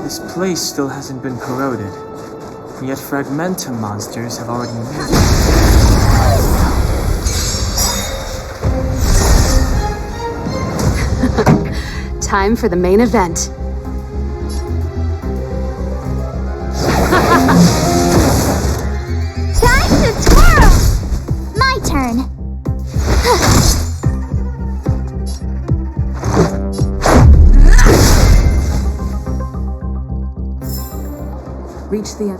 This place still hasn't been corroded, yet fragmentum monsters have already made it. Time for the main event. Time to twirl! My turn. Reach the end.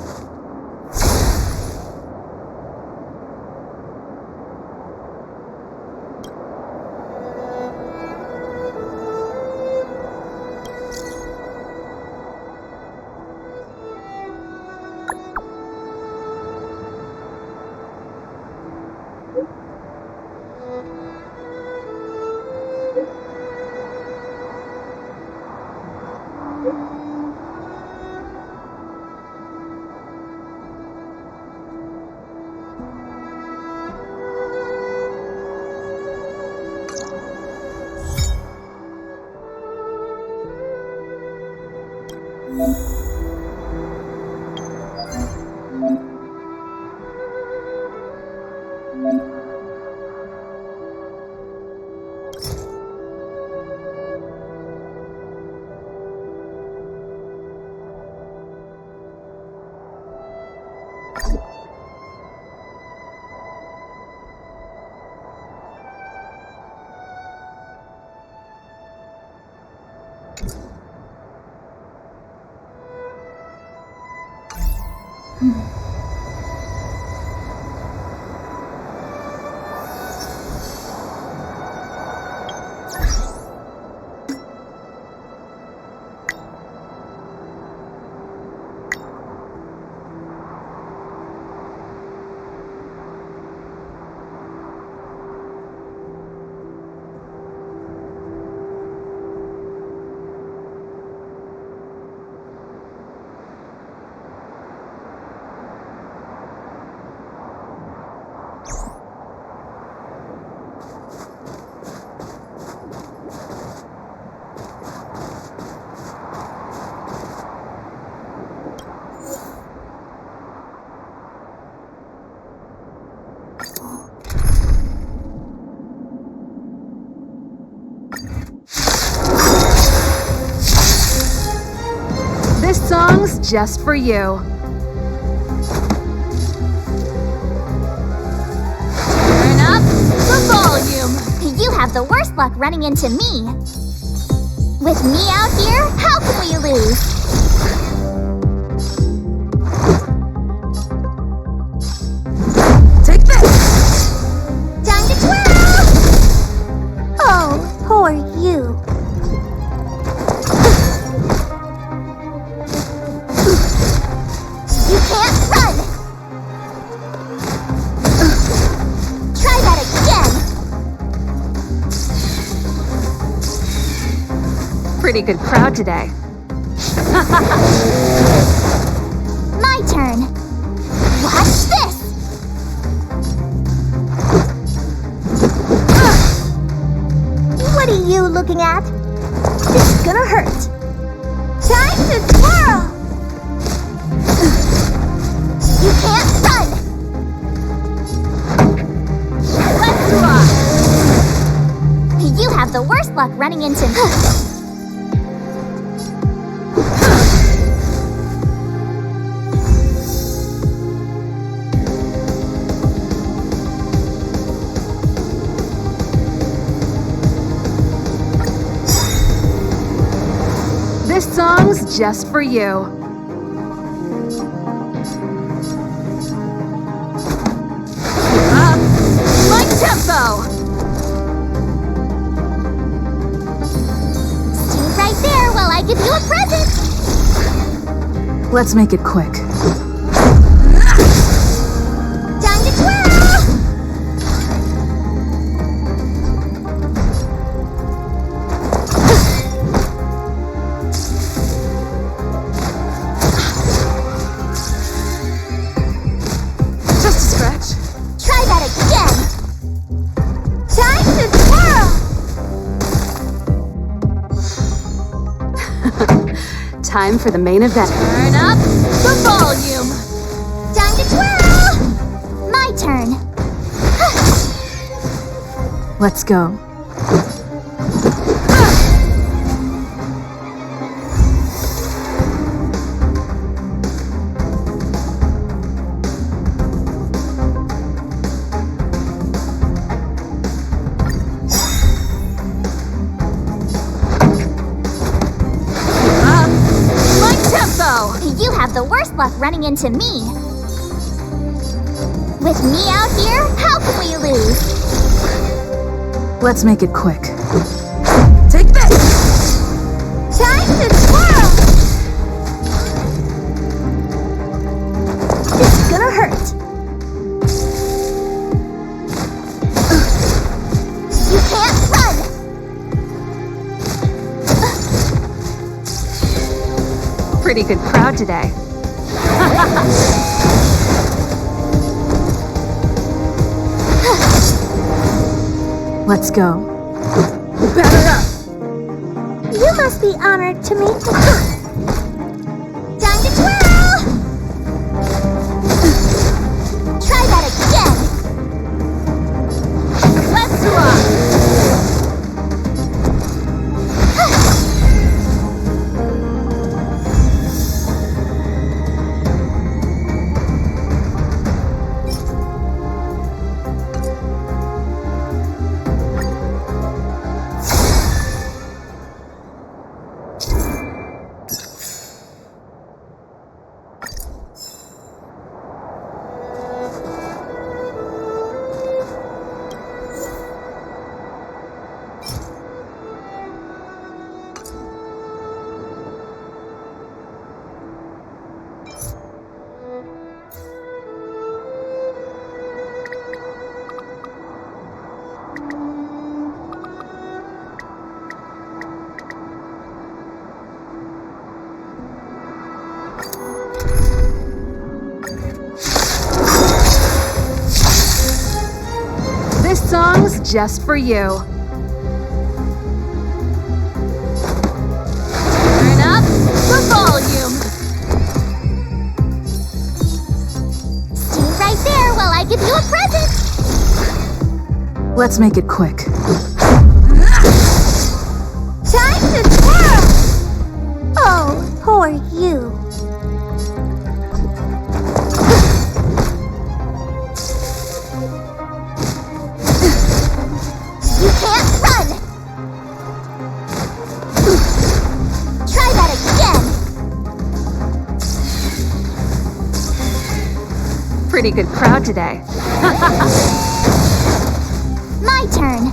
This song's just for you. Turn up the volume. You have the worst luck running into me. With me out here, how can we lose? Take this! Time to twirl! Oh, poor you. You can't run! Try that again! Pretty good crowd today. My turn. Watch this! What are you looking at? It's gonna hurt. Time to twirl! You can't run! Let's rock! You have the worst luck running into me. This song's just for you. Up my tempo! Stay right there while I give you a present! Let's make it quick. Time to twirl! Try that again! Time to twirl! time for the main event. Turn up the volume. Time to twirl. My turn. Let's go. You have the worst luck running into me. With me out here, how can we lose? Let's make it quick. Take this! Time to twirl! It's gonna hurt. You can't run! Pretty good crowd today. Let's go. Batter up! You must be honored to meet me. Time to twirl! Try that again! Let's rock! This song's just for you. Turn up the volume. Stay right there while I give you a present. Let's make it quick. Time to twirl. Oh, poor you. You can't run! Try that again! Pretty good crowd today. My turn.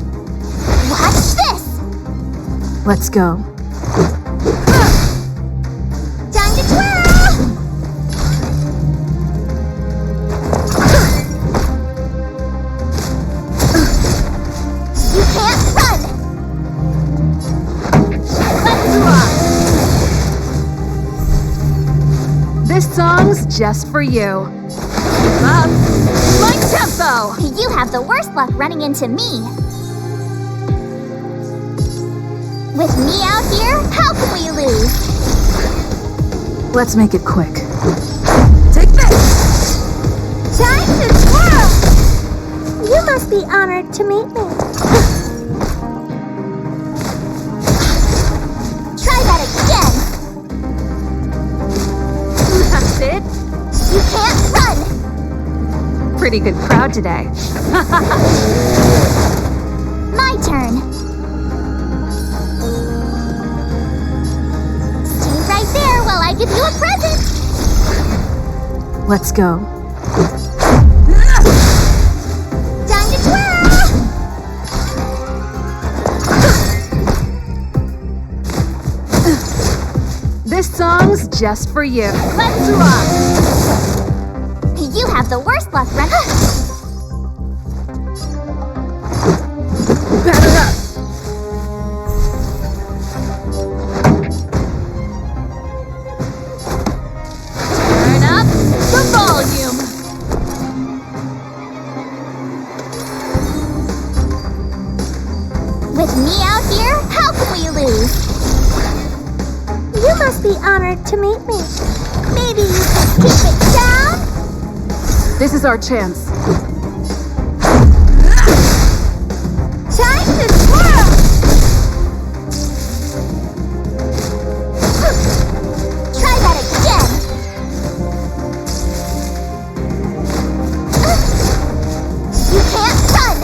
Watch this! Let's go. Time to twirl! You can't run! Let's rock! This song's just for you. Up, like tempo! You have the worst luck running into me. With me out here, how can we lose? Let's make it quick. Take this! Time to twirl! You must be honored to meet me. Try that again! That's it? You can't run! Pretty good crowd today. My turn. Stay right there while I give you a present. Let's go. Time to twirl! This song's just for you. Let's rock! You have the worst luck running. Batter up! Turn up the volume. With me out here, how can we lose? You must be honored to meet me. Maybe you can keep it down? This is our chance. Time to twirl! Try that again. You can't run!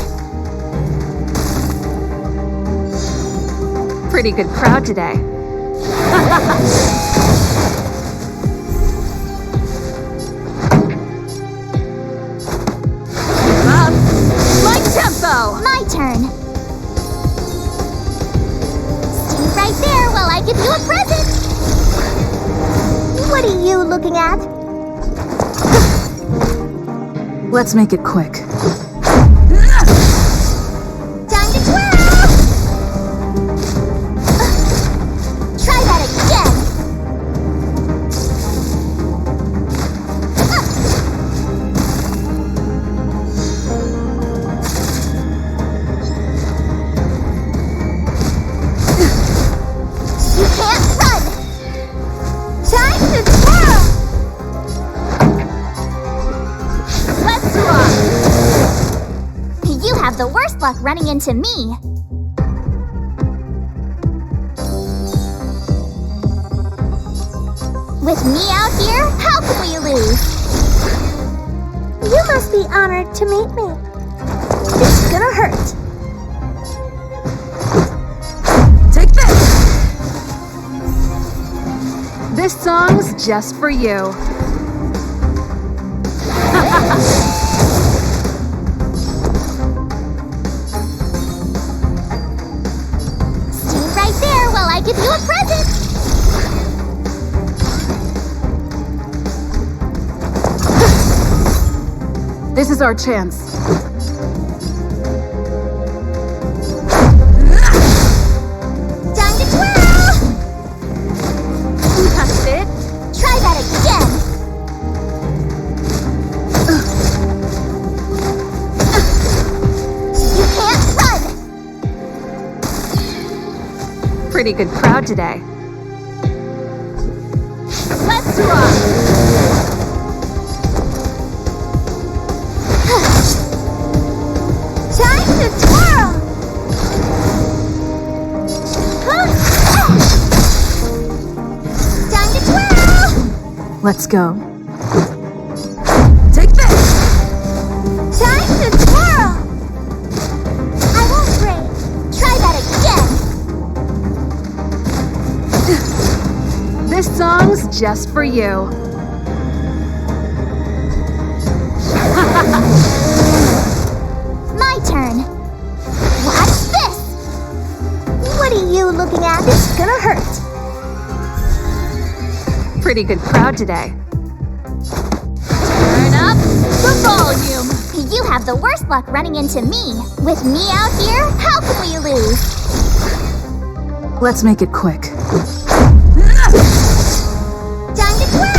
Pretty good crowd today. Up! Like tempo! My turn. Stay right there while I give you a present. What are you looking at? Let's make it quick. Time to twirl! Try that again. You can't run. Time to twirl. Let's rock! You have the worst luck running into me. With me out here, how can we lose? You must be honored to meet me. It's gonna hurt. Take this! This song's just for you. Stay right there while I give you a present. This is our chance. Time to twirl! That's it? Try that again. You can't run. Pretty good crowd today. Let's rock! Time to twirl. Time to twirl. Let's go. Take this. Time to twirl. I won't break. Try that again. This song's just for you. My turn. Watch this. What are you looking at? It's gonna hurt. Pretty good crowd today. Turn up the volume. You have the worst luck running into me. With me out here, how can we lose? Let's make it quick. Time to twirl.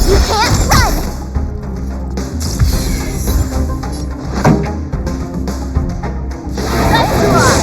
You can't run. Let's rock!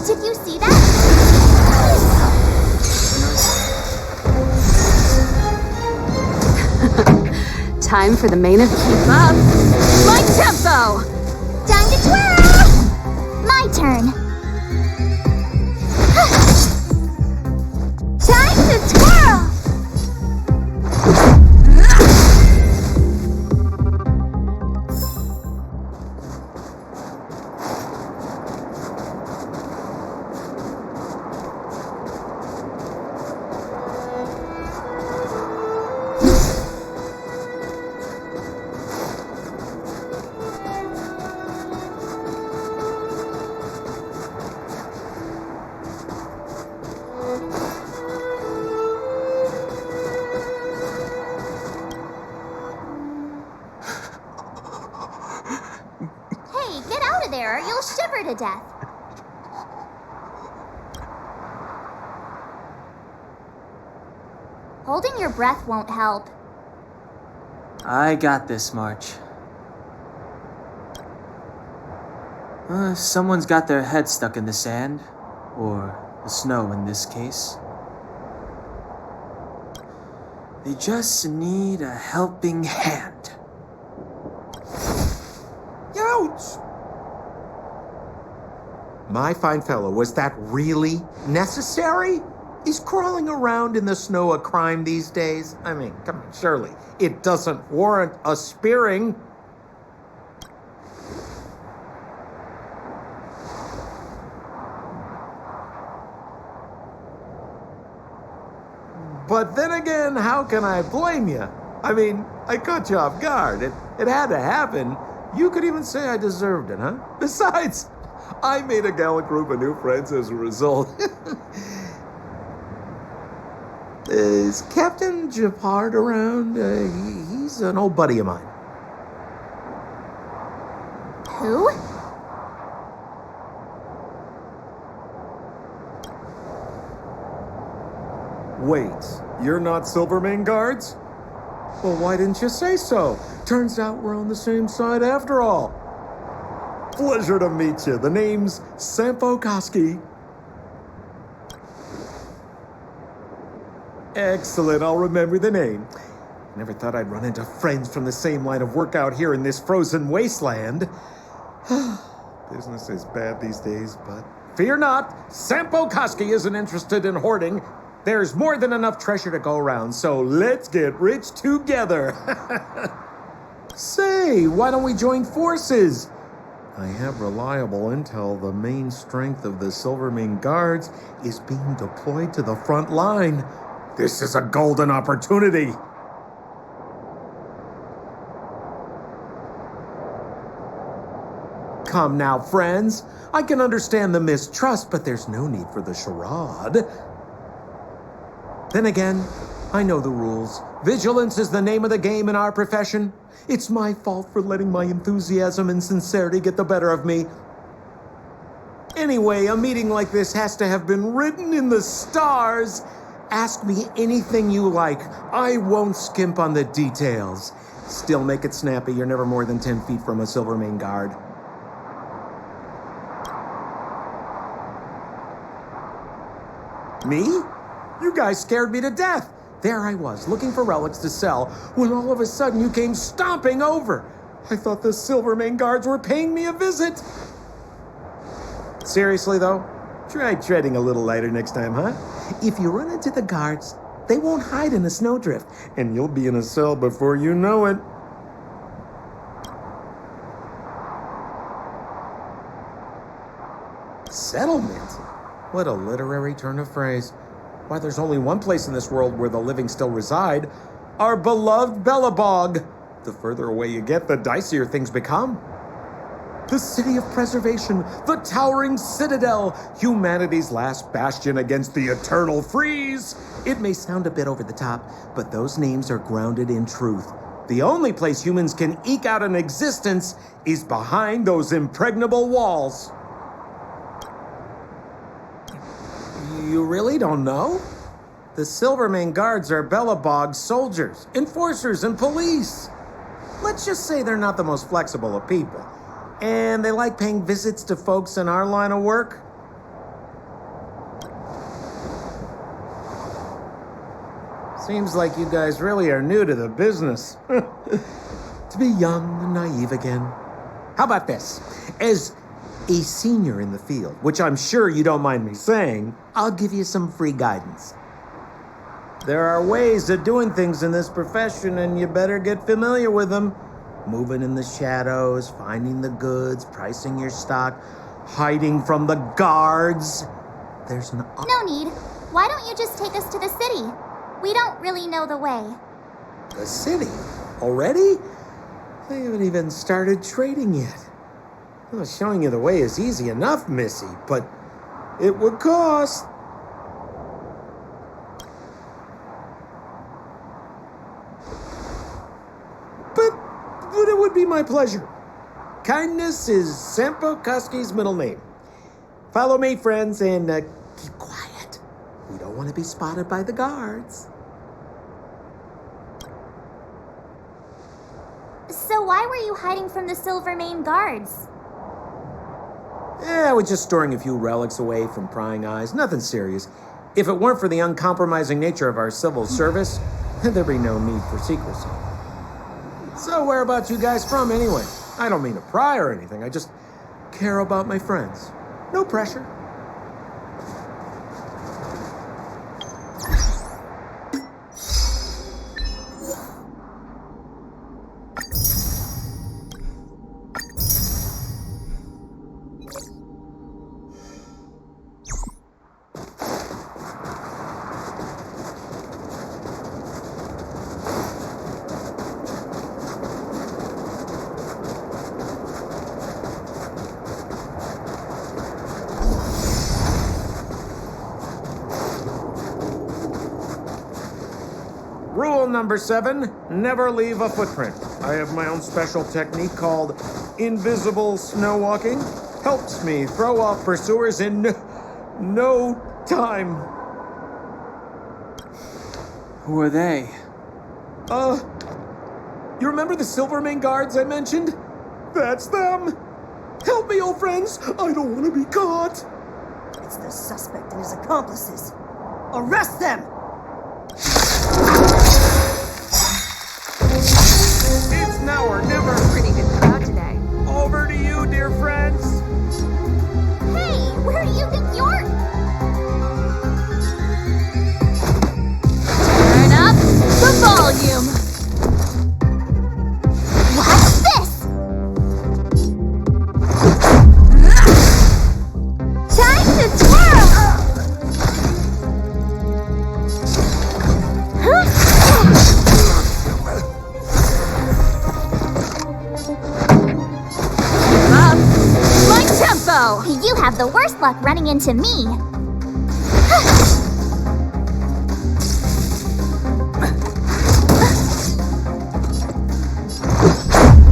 Did you see that? Time for the main event. Keep up. My tempo! Time to twirl! My turn. Time to twirl! Hey, get out of there, or you'll shiver to death. Holding your breath won't help. I got this, March. Someone's got their head stuck in the sand, or the snow in this case. They just need a helping hand. Ouch! My fine fellow, was that really necessary? Is crawling around in the snow a crime these days? I mean, come on, surely it doesn't warrant a spearing. But then again, how can I blame you? I mean, I caught you off guard. It had to happen. You could even say I deserved it, huh? Besides, I made a gallant group of new friends as a result. Is Captain Japard around? He's an old buddy of mine. Who? Wait, you're not Silvermane Guards? Well, why didn't you say so? Turns out we're on the same side after all. Pleasure to meet you. The name's Sampo Koski. Excellent, I'll remember the name. Never thought I'd run into friends from the same line of work out here in this frozen wasteland. Business is bad these days, but fear not, Sampo Koski isn't interested in hoarding. There's more than enough treasure to go around, so let's get rich together. Say, why don't we join forces? I have reliable intel the main strength of the Silvermane Guards is being deployed to the front line. This is a golden opportunity. Come now, friends. I can understand the mistrust, but there's no need for the charade. Then again, I know the rules. Vigilance is the name of the game in our profession. It's my fault for letting my enthusiasm and sincerity get the better of me. Anyway, a meeting like this has to have been written in the stars. Ask me anything you like. I won't skimp on the details. Still make it snappy. You're never more than 10 feet from a Silvermane Guard. Me? You guys scared me to death. There I was, looking for relics to sell, when all of a sudden you came stomping over. I thought the Silvermane Guards were paying me a visit. Seriously, though, try treading a little lighter next time, huh? If you run into the guards, they won't hide in a snowdrift, and you'll be in a cell before you know it. Settlement? What a literary turn of phrase. Why, there's only one place in this world where the living still reside. Our beloved Bellabog. The further away you get, the dicier things become. The city of preservation, the towering citadel, humanity's last bastion against the eternal freeze. It may sound a bit over the top, but those names are grounded in truth. The only place humans can eke out an existence is behind those impregnable walls. You really don't know? The Silvermane Guards are Bellabog's soldiers, enforcers, and police. Let's just say they're not the most flexible of people. And they like paying visits to folks in our line of work. Seems like you guys really are new to the business. To be young and naive again. How about this? As a senior in the field, which I'm sure you don't mind me saying, I'll give you some free guidance. There are ways of doing things in this profession, and you better get familiar with them. Moving in the shadows, finding the goods, pricing your stock, hiding from the guards. There's an... No need. Why don't you just take us to the city? We don't really know the way. The city? Already? They haven't even started trading yet. Well, showing you the way is easy enough, Missy, but it would cost. But it would be my pleasure. Kindness is Sampo Koski's middle name. Follow me, friends, and keep quiet. We don't want to be spotted by the guards. So why were you hiding from the Silvermane guards? I was just storing a few relics away from prying eyes. Nothing serious. If it weren't for the uncompromising nature of our civil service, there'd be no need for secrecy. So whereabouts you guys from, anyway? I don't mean to pry or anything. I just care about my friends. No pressure. Rule number 7, never leave a footprint. I have my own special technique called invisible snow walking. Helps me throw off pursuers in no time. Who are they? You remember the Silvermane guards I mentioned? That's them. Help me, old friends. I don't want to be caught. It's the suspect and his accomplices. Arrest them! It's now or never. Pretty good crowd today. Over to you, dear friends. Hey, where do you think you're... Turn up the volume. What's this? Time to twirl! Up. My tempo. You have the worst luck running into me.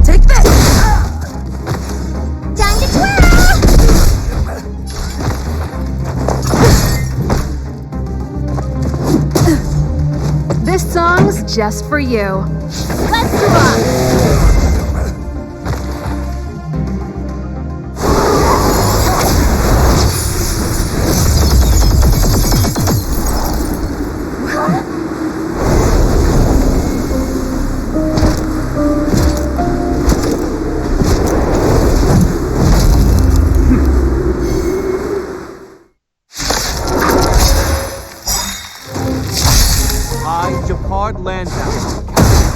Take this. Time to twirl! This song's just for you. Let's move on. I, Japard Landau,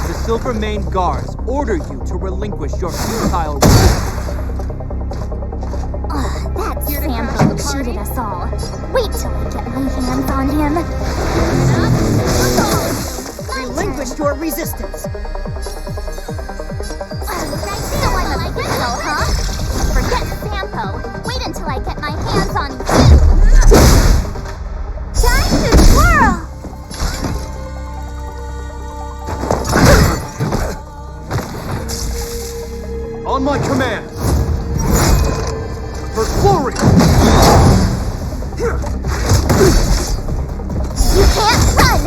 the Silvermane Guards, order you to relinquish your futile That Sampo cheated us all. Wait till I get my hands on him. Relinquish your resistance. So I'm a criminal, huh? Forget Sampo. Wait until I get my hands on you. Time to twirl! on my command. For glory! You can't run!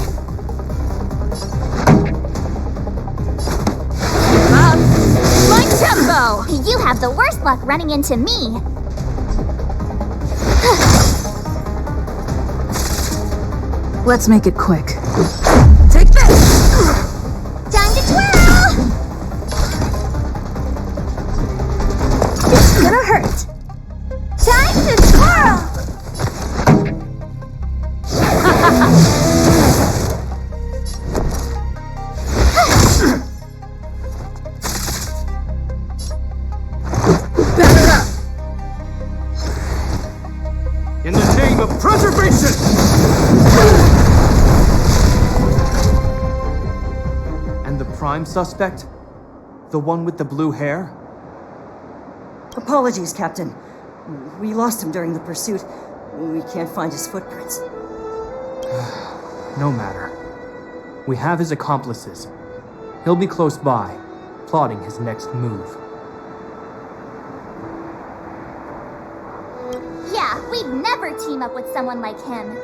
Up! My tempo! You have the worst luck running into me. Let's make it quick. Take gonna hurt. Time to twirl! Batter up! In the name of preservation! And the prime suspect? The one with the blue hair? Apologies, Captain. We lost him during the pursuit. We can't find his footprints. No matter. We have his accomplices. He'll be close by, plotting his next move. Yeah, we'd never team up with someone like him.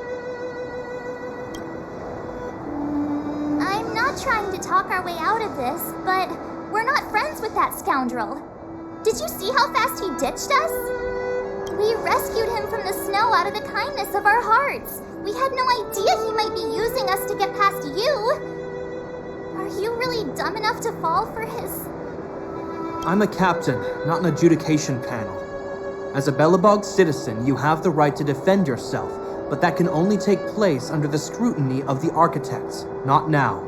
I'm not trying to talk our way out of this, but we're not friends with that scoundrel. Did you see how fast he ditched us? We rescued him from the snow out of the kindness of our hearts. We had no idea he might be using us to get past you. Are you really dumb enough to fall for his... I'm a captain, not an adjudication panel. As a Belobog citizen, you have the right to defend yourself, but that can only take place under the scrutiny of the architects, not now.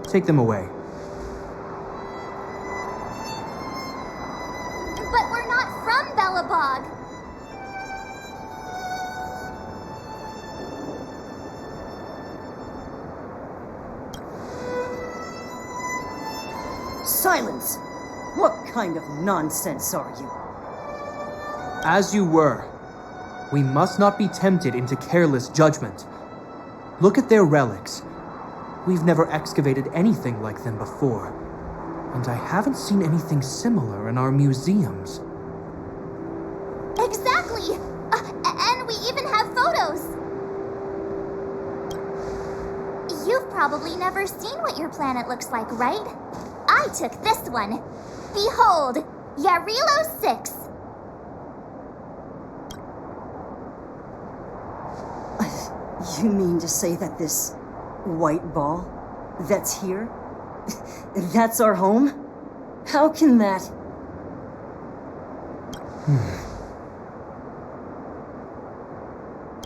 Take them away. But we're not from Belobog. Silence! What kind of nonsense are you? As you were. We must not be tempted into careless judgment. Look at their relics. We've never excavated anything like them before, and I haven't seen anything similar in our museums. Exactly! And we even have photos. You've probably never seen what your planet looks like, right? I took this one. Behold, Yarilo 6. You mean to say that this white ball that's here, that's our home? How can that...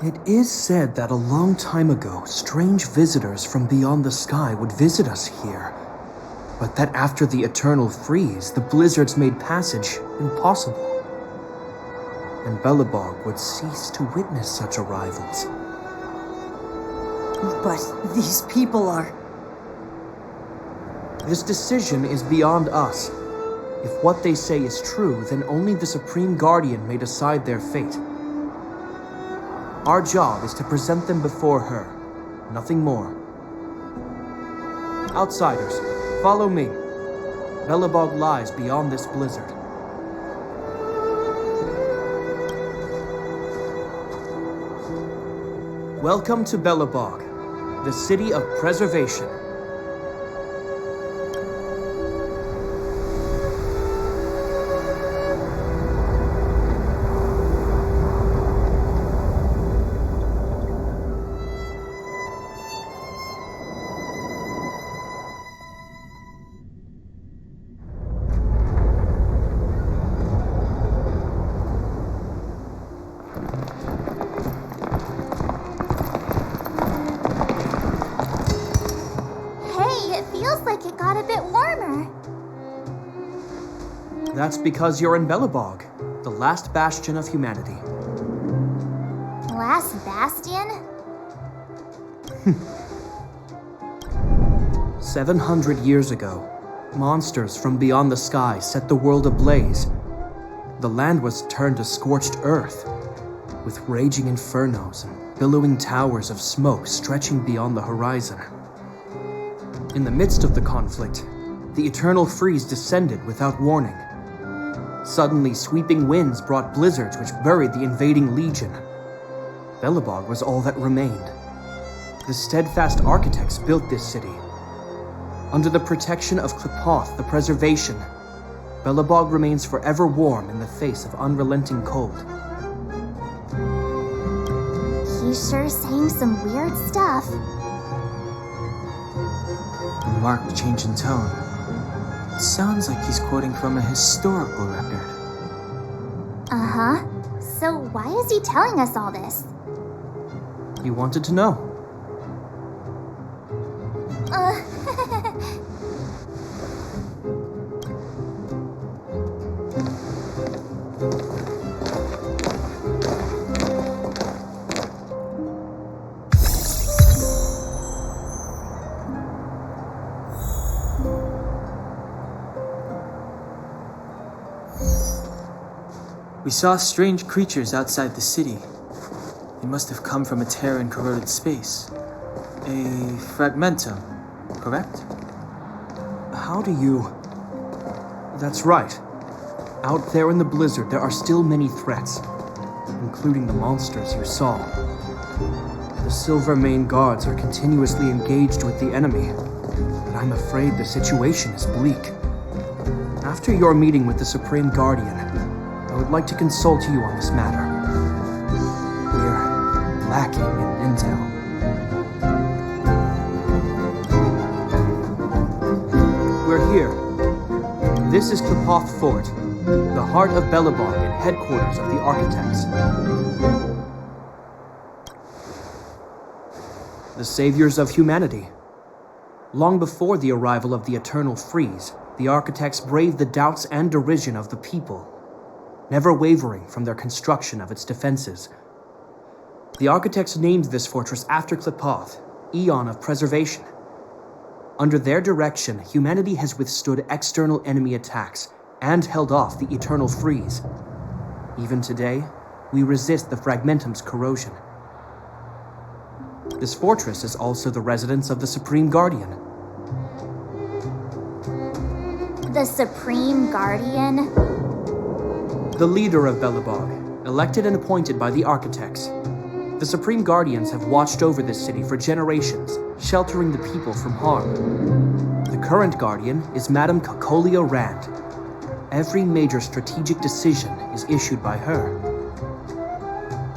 It is said that a long time ago, strange visitors from beyond the sky would visit us here, but that after the eternal freeze, the blizzards made passage impossible, and Belobog would cease to witness such arrivals. But these people are... This decision is beyond us. If what they say is true, then only the Supreme Guardian may decide their fate. Our job is to present them before her, nothing more. Outsiders, follow me. Belobog lies beyond this blizzard. Welcome to Belobog, the city of preservation. That's because you're in Belobog, the last bastion of humanity. Last bastion? 700 years ago, monsters from beyond the sky set the world ablaze. The land was turned to scorched earth, with raging infernos and billowing towers of smoke stretching beyond the horizon. In the midst of the conflict, the eternal freeze descended without warning. Suddenly, sweeping winds brought blizzards which buried the invading legion. Belobog was all that remained. The steadfast architects built this city. Under the protection of Klipoth, the preservation, Belobog remains forever warm in the face of unrelenting cold. He's sure saying some weird stuff. A marked change in tone. It sounds like he's quoting from a historical record. Uh-huh. So why is he telling us all this? You wanted to know. We saw strange creatures outside the city. They must have come from a tear in corroded space. A fragmentum, correct? How do you... That's right. Out there in the blizzard, there are still many threats, including the monsters you saw. The Silvermane guards are continuously engaged with the enemy, but I'm afraid the situation is bleak. After your meeting with the Supreme Guardian, I would like to consult you on this matter. We're lacking in intel. We're here. This is Klepoth Fort, the heart of Belobog and headquarters of the Architects. The saviors of humanity. Long before the arrival of the Eternal Freeze, the Architects braved the doubts and derision of the people, never wavering from their construction of its defenses. The Architects named this fortress after Klepoth, Eon of Preservation. Under their direction, humanity has withstood external enemy attacks and held off the Eternal Freeze. Even today, we resist the Fragmentum's corrosion. This fortress is also the residence of the Supreme Guardian. The Supreme Guardian? The leader of Belobog, elected and appointed by the Architects. The Supreme Guardians have watched over this city for generations, sheltering the people from harm. The current Guardian is Madame Kakolia Rand. Every major strategic decision is issued by her.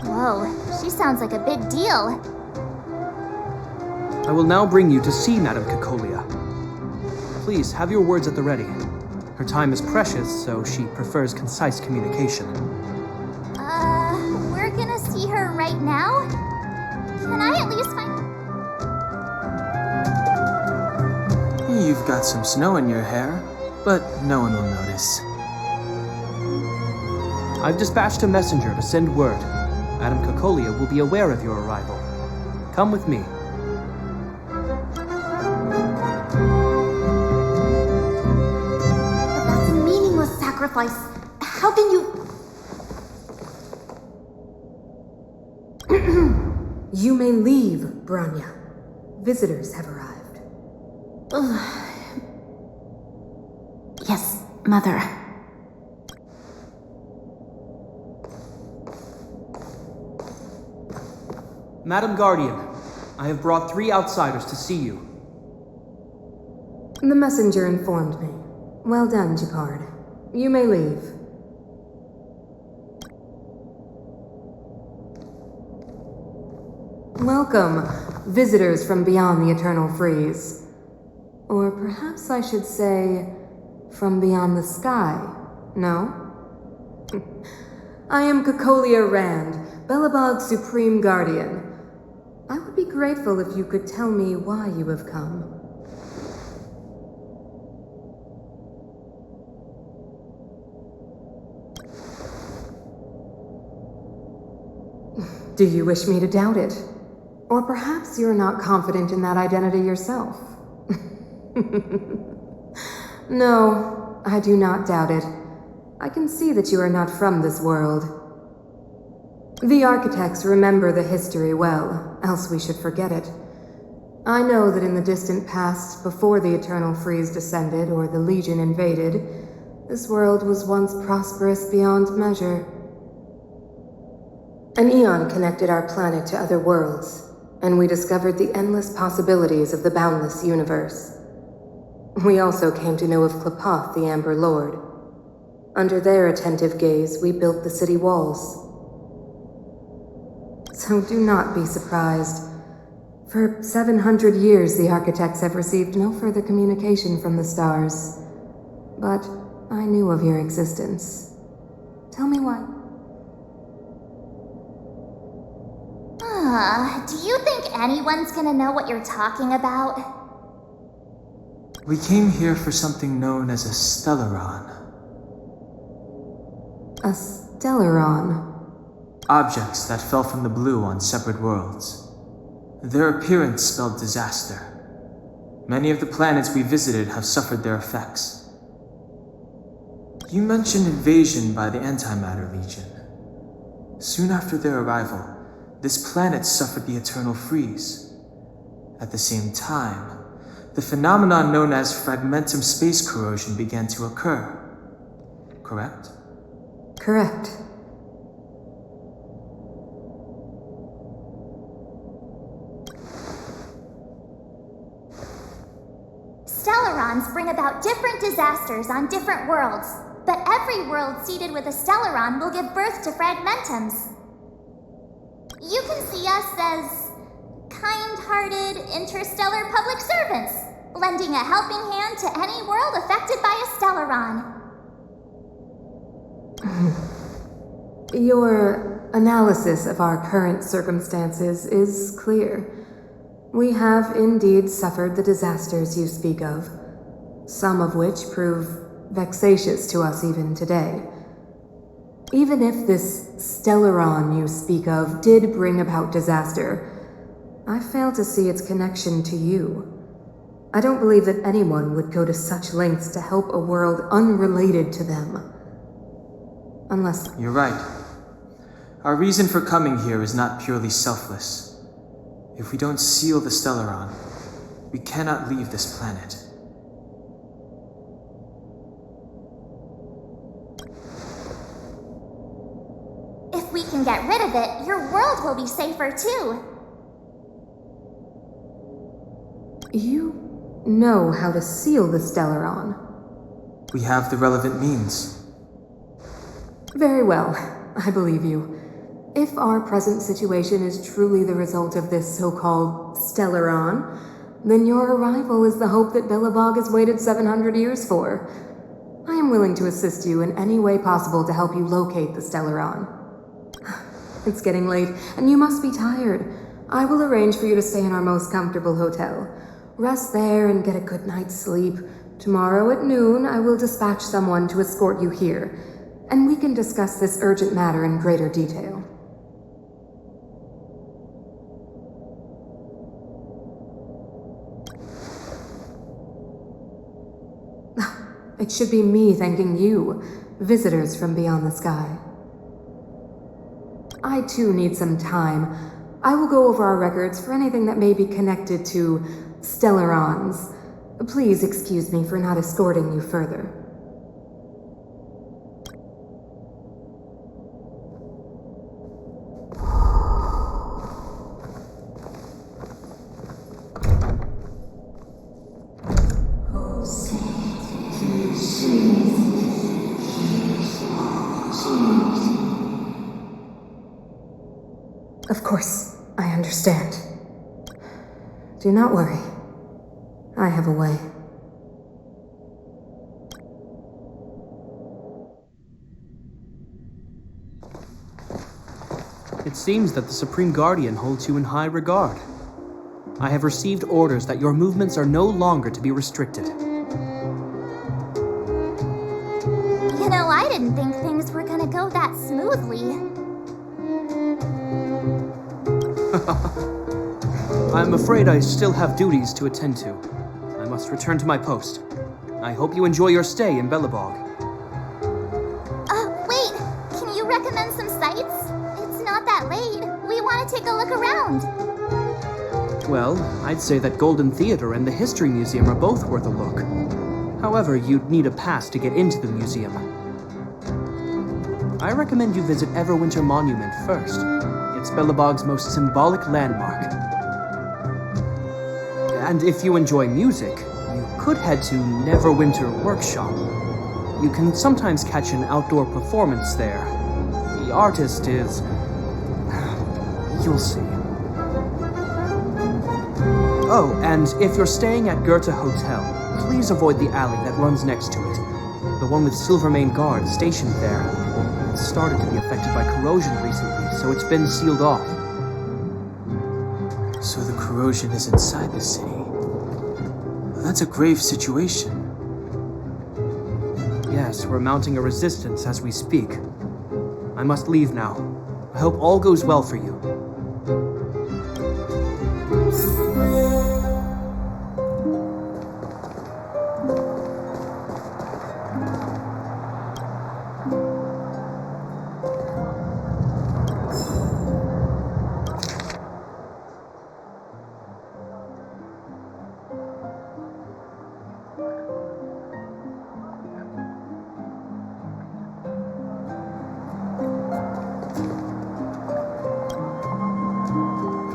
Whoa, she sounds like a big deal. I will now bring you to see Madame Kakolia. Please, have your words at the ready. Her time is precious, so she prefers concise communication. We're gonna see her right now? Can I at least find... You've got some snow in your hair, but no one will notice. I've dispatched a messenger to send word. Madame Kakolia will be aware of your arrival. Come with me. That's a meaningless sacrifice. How can you... You may leave, Branya. Visitors have arrived. Yes, Mother. Madam Guardian, I have brought 3 outsiders to see you. The messenger informed me. Well done, Jakard. You may leave. Welcome, visitors from beyond the Eternal Freeze. Or perhaps I should say, from beyond the sky, no? I am Kakolia Rand, Belobog's Supreme Guardian. I would be grateful if you could tell me why you have come. Do you wish me to doubt it? Or perhaps you're not confident in that identity yourself. No, I do not doubt it. I can see that you are not from this world. The Architects remember the history well, else we should forget it. I know that in the distant past, before the Eternal Freeze descended or the Legion invaded, this world was once prosperous beyond measure. An eon connected our planet to other worlds, and we discovered the endless possibilities of the boundless universe. We also came to know of Klepoth, the Amber Lord. Under their attentive gaze, we built the city walls. So do not be surprised. For 700 years, the Architects have received no further communication from the stars. But I knew of your existence. Tell me why. Do you think anyone's gonna know what you're talking about? We came here for something known as a Stellaron. A Stellaron. Objects that fell from the blue on separate worlds. Their appearance spelled disaster. Many of the planets we visited have suffered their effects. You mentioned invasion by the Antimatter Legion. Soon after their arrival, this planet suffered the eternal freeze. At the same time, the phenomenon known as fragmentum space corrosion began to occur. Correct? Correct. Stellarons bring about different disasters on different worlds, but every world seeded with a Stellaron will give birth to fragmentums. You can see us as kind-hearted interstellar public servants, lending a helping hand to any world affected by a Stellaron. Your analysis of our current circumstances is clear. We have indeed suffered the disasters you speak of, some of which prove vexatious to us even today. Even if this Stellaron you speak of did bring about disaster, I fail to see its connection to you. I don't believe that anyone would go to such lengths to help a world unrelated to them. Unless... You're right. Our reason for coming here is not purely selfless. If we don't seal the Stellaron, we cannot leave this planet. If we can get rid of it, your world will be safer too. You know how to seal the Stellaron. We have the relevant means. Very well, I believe you. If our present situation is truly the result of this so-called Stellaron, then your arrival is the hope that Belobog has waited 700 years for. I am willing to assist you in any way possible to help you locate the Stellaron. It's getting late, and you must be tired. I will arrange for you to stay in our most comfortable hotel. Rest there and get a good night's sleep. Tomorrow at noon, I will dispatch someone to escort you here, and we can discuss this urgent matter in greater detail. It should be me thanking you, visitors from beyond the sky. I too need some time. I will go over our records for anything that may be connected to Stellarons. Please excuse me for not escorting you further. Of course, I understand. Do not worry. I have a way. It seems that the Supreme Guardian holds you in high regard. I have received orders that your movements are no longer to be restricted. You know, I didn't think things were gonna go that smoothly. I'm afraid I still have duties to attend to. I must return to my post. I hope you enjoy your stay in Belobog. Wait! Can you recommend some sites? It's not that late. We want to take a look around. Well, I'd say that Golden Theater and the History Museum are both worth a look. However, you'd need a pass to get into the museum. I recommend you visit Everwinter Monument first. It's Belobog's most symbolic landmark. And if you enjoy music, you could head to Neverwinter Workshop. You can sometimes catch an outdoor performance there. The artist is... you'll see. Oh, and if you're staying at Goethe Hotel, please avoid the alley that runs next to it. The one with Silvermane guards stationed there. It's started to be affected by corrosion recently, so it's been sealed off. corrosion is inside the city. That's a grave situation. Yes, we're mounting a resistance as we speak. I must leave now. I hope all goes well for you.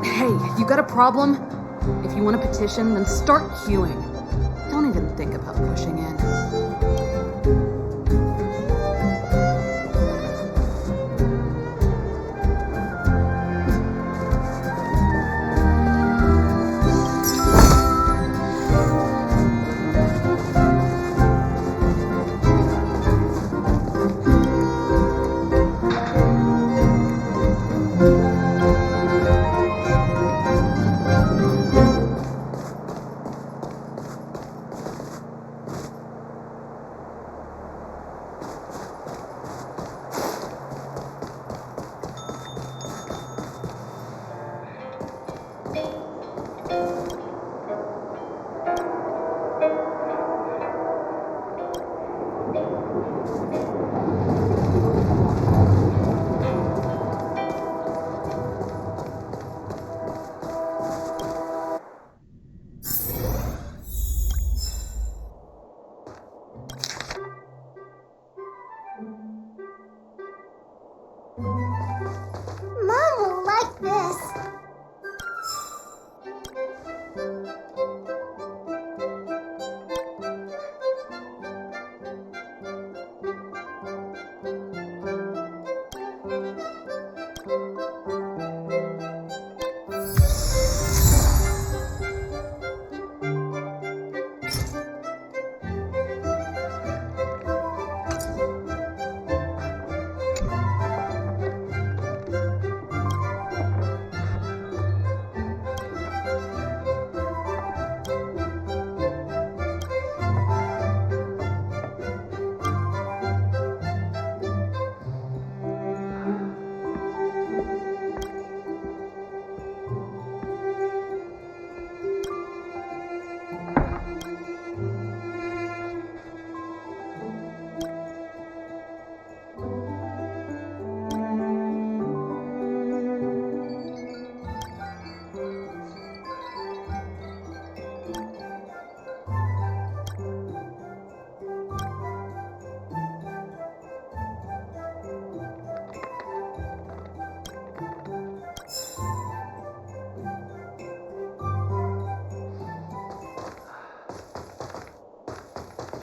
Hey, you got a problem? If you want to petition, then start queuing. Don't even think about pushing in. Mom will like this.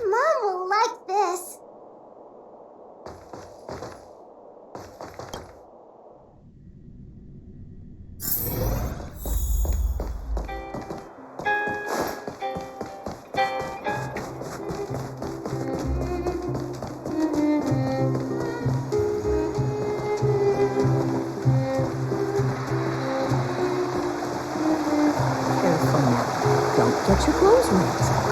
Mom will like this. Careful now. Don't get your clothes wet.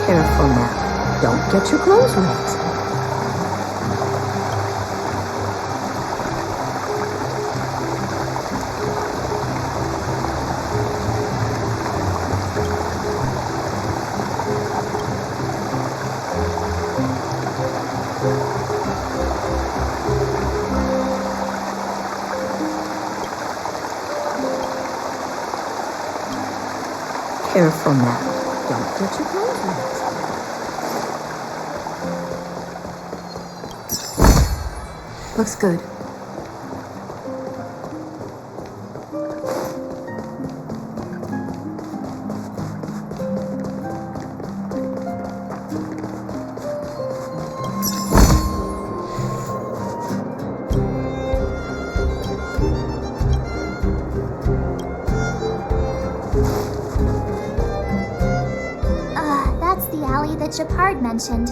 Careful now. Don't get your clothes wet. Careful now. Don't get your clothes wet. Looks good. That's the alley that Shepard mentioned.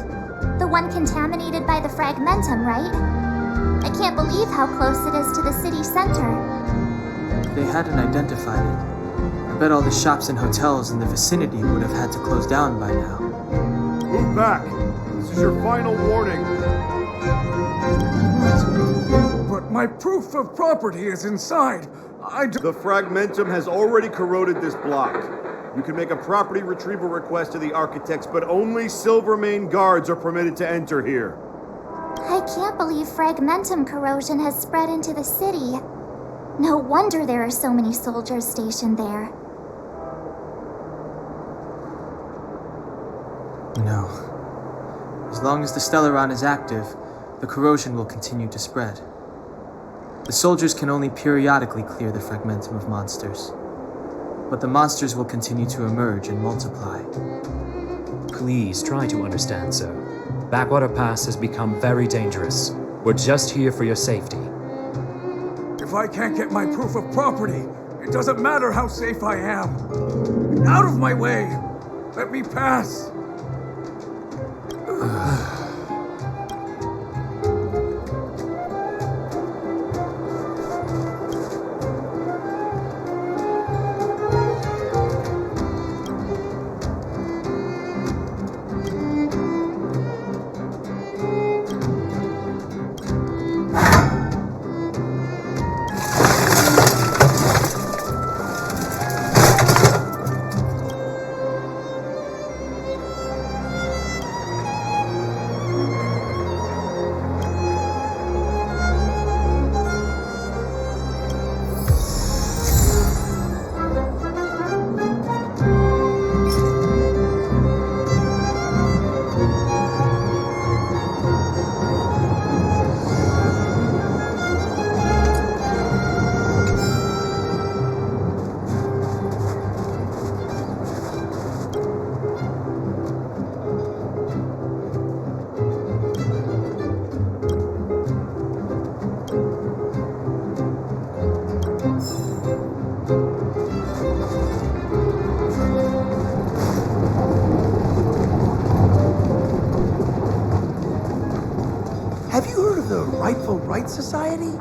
The one contaminated by the fragmentum, right? I can't believe how close it is to the city center. They hadn't identified it. I bet all the shops and hotels in the vicinity would have had to close down by now. Move back. This is your final warning. But my proof of property is inside. The fragmentum has already corroded this block. You can make a property retrieval request to the architects, but only Silvermane guards are permitted to enter here. I can't believe fragmentum corrosion has spread into the city. No wonder there are so many soldiers stationed there. No. As long as the Stellaron is active, the corrosion will continue to spread. The soldiers can only periodically clear the fragmentum of monsters. But the monsters will continue to emerge and multiply. Please try to understand, sir. Backwater Pass has become very dangerous. We're just here for your safety. If I can't get my proof of property, it doesn't matter how safe I am. Out of my way! Let me pass! Have you heard of the Rightful Rights Society?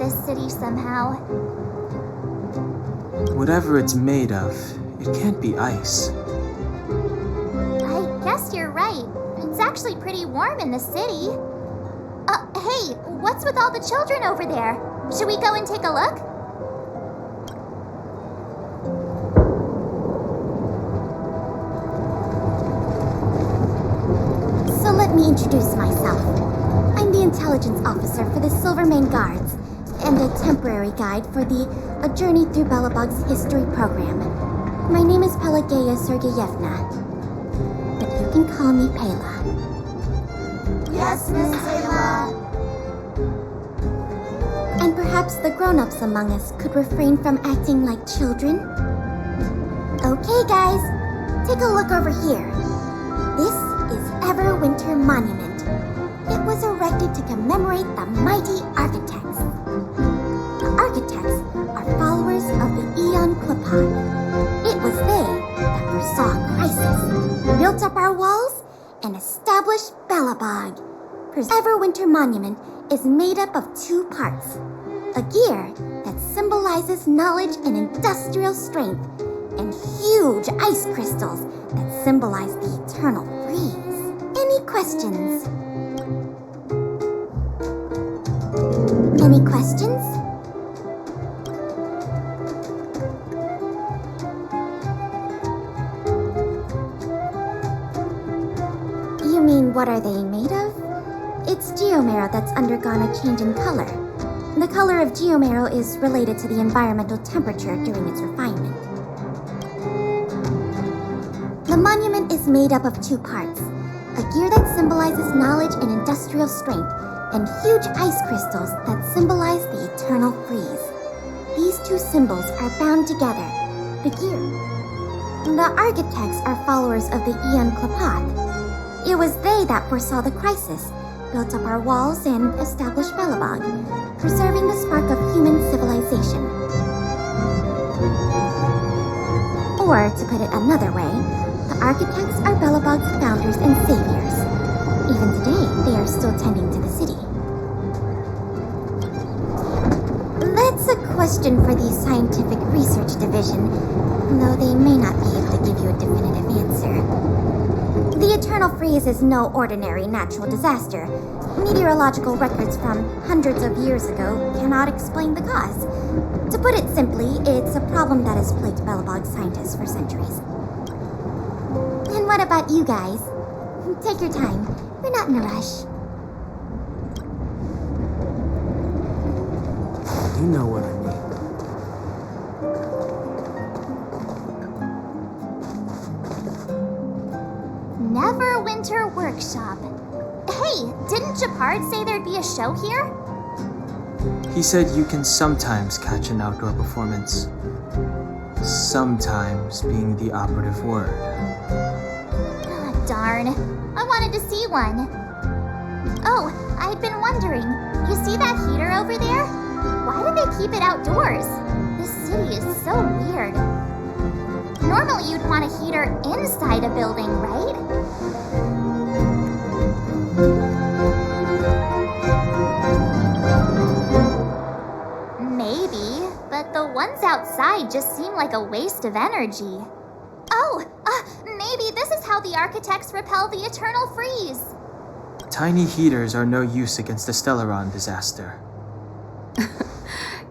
this city somehow. Whatever it's made of, it can't be ice. I guess you're right. It's actually pretty warm in the city. Hey, what's with all the children over there? Should we go and take a look? So let me introduce myself. I'm the intelligence officer for the Silvermane Guards, and a temporary guide for the A Journey Through Belobog's history program. My name is Pelageya Sergeyevna, but you can call me Pela. Yes, Miss Taylor. And perhaps the grown-ups among us could refrain from acting like children. Okay, guys, take a look over here. This is Everwinter Monument. It was erected to commemorate the mighty architects. The architects are followers of the Aeon Klapat. It was they that foresaw crisis, built up our walls, and established Belobog. Everwinter Monument is made up of two parts. A gear that symbolizes knowledge and industrial strength, and huge ice crystals that symbolize the eternal freeze. Any questions? Any questions? You mean, what are they made of? It's geomarrow that's undergone a change in color. The color of geomarrow is related to the environmental temperature during its refinement. The monument is made up of two parts. A gear that symbolizes knowledge and industrial strength, and huge ice crystals that symbolize the eternal freeze. These two symbols are bound together. The gear. The architects are followers of the Aeon Klapat. It was they that foresaw the crisis, built up our walls, and established Belobog, preserving the spark of human civilization. Or, to put it another way, the architects are Belobog's founders and saviors. Even today, they are still tending to the city. That's a question for the Scientific Research Division, though they may not be able to give you a definitive answer. The Eternal Freeze is no ordinary natural disaster. Meteorological records from hundreds of years ago cannot explain the cause. To put it simply, it's a problem that has plagued Belobog scientists for centuries. And what about you guys? Take your time. We're not in a rush. You know what I mean. Neverwinter Workshop. Hey, didn't Japard say there'd be a show here? He said you can sometimes catch an outdoor performance. Sometimes being the operative word. Ah, darn. I wanted to see one. Oh, I'd been wondering. You see that heater over there? Why do they keep it outdoors? This city is so weird. Normally you'd want a heater inside a building, right? Maybe, but the ones outside just seem like a waste of energy. Oh, maybe this is how the architects repel the eternal freeze. Tiny heaters are no use against the Stellaron disaster.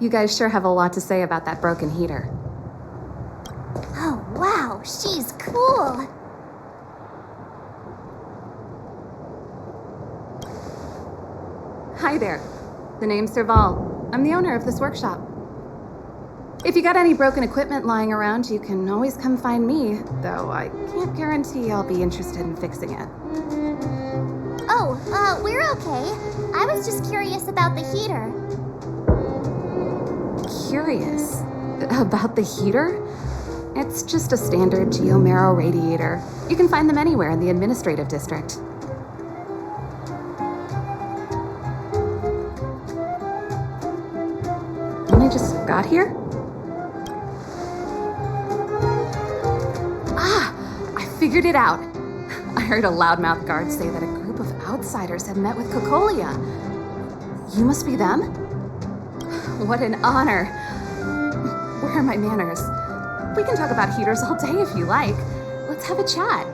You guys sure have a lot to say about that broken heater. Oh, wow, she's cool. Hi there. The name's Serval. I'm the owner of this workshop. If you got any broken equipment lying around, you can always come find me, though I can't guarantee I'll be interested in fixing it. Oh, we're okay. I was just curious about the heater. Curious? About the heater? It's just a standard geomarrow radiator. You can find them anywhere in the administrative district. Only just got here? Ah! I figured it out. I heard a loudmouth guard say that a group of outsiders had met with Cocolia. You must be them? What an honor. Where are my manners? We can talk about heaters all day if you like. Let's have a chat.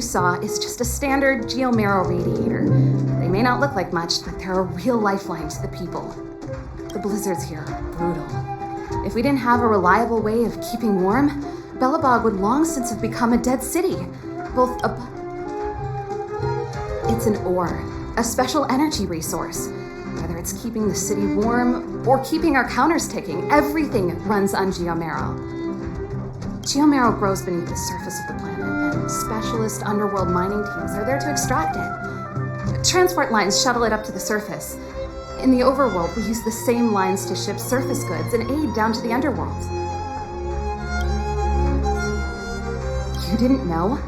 Saw is just a standard geomarrow radiator. They may not look like much, but they're a real lifeline to the people. The blizzards here are brutal. If we didn't have a reliable way of keeping warm, Belobog would long since have become a dead city. It's an ore, a special energy resource. Whether it's keeping the city warm or keeping our counters ticking, everything runs on geomarrow. Geomarrow grows beneath the surface of the planet, and specialist underworld mining teams are there to extract it. Transport lines shuttle it up to the surface. In the overworld, we use the same lines to ship surface goods and aid down to the underworld. You didn't know?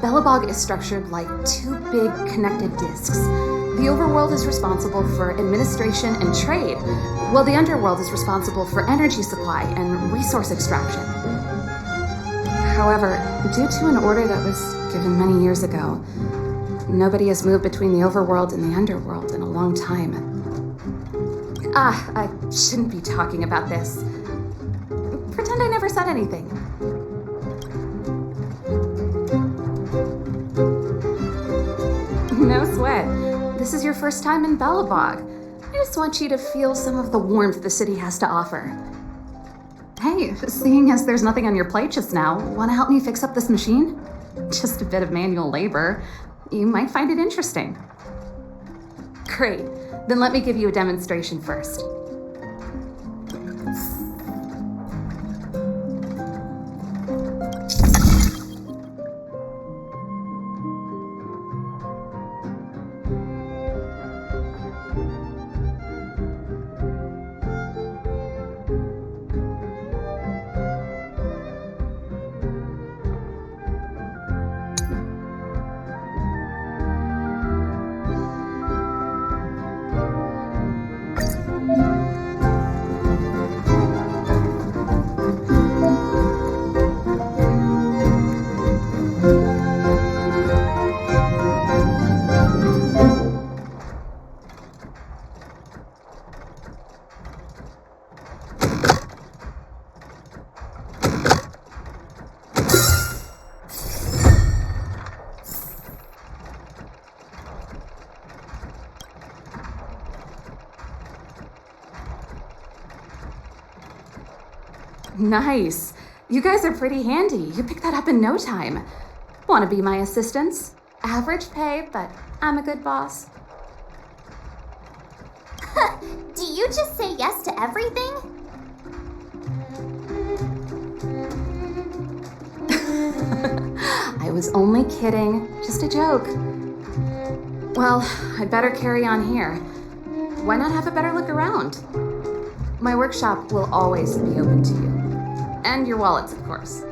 Belobog is structured like two big connected disks. The overworld is responsible for administration and trade, while the underworld is responsible for energy supply and resource extraction. However, due to an order that was given many years ago, nobody has moved between the overworld and the underworld in a long time. I shouldn't be talking about this. Pretend I never said anything. No sweat. This is your first time in Belobog. I just want you to feel some of the warmth the city has to offer. Hey, seeing as there's nothing on your plate just now, want to help me fix up this machine? Just a bit of manual labor. You might find it interesting. Great. Then let me give you a demonstration first. Nice. You guys are pretty handy. You picked that up in no time. Want to be my assistants? Average pay, but I'm a good boss. Do you just say yes to everything? I was only kidding. Just a joke. Well, I'd better carry on here. Why not have a better look around? My workshop will always be open to you. And your wallets, of course.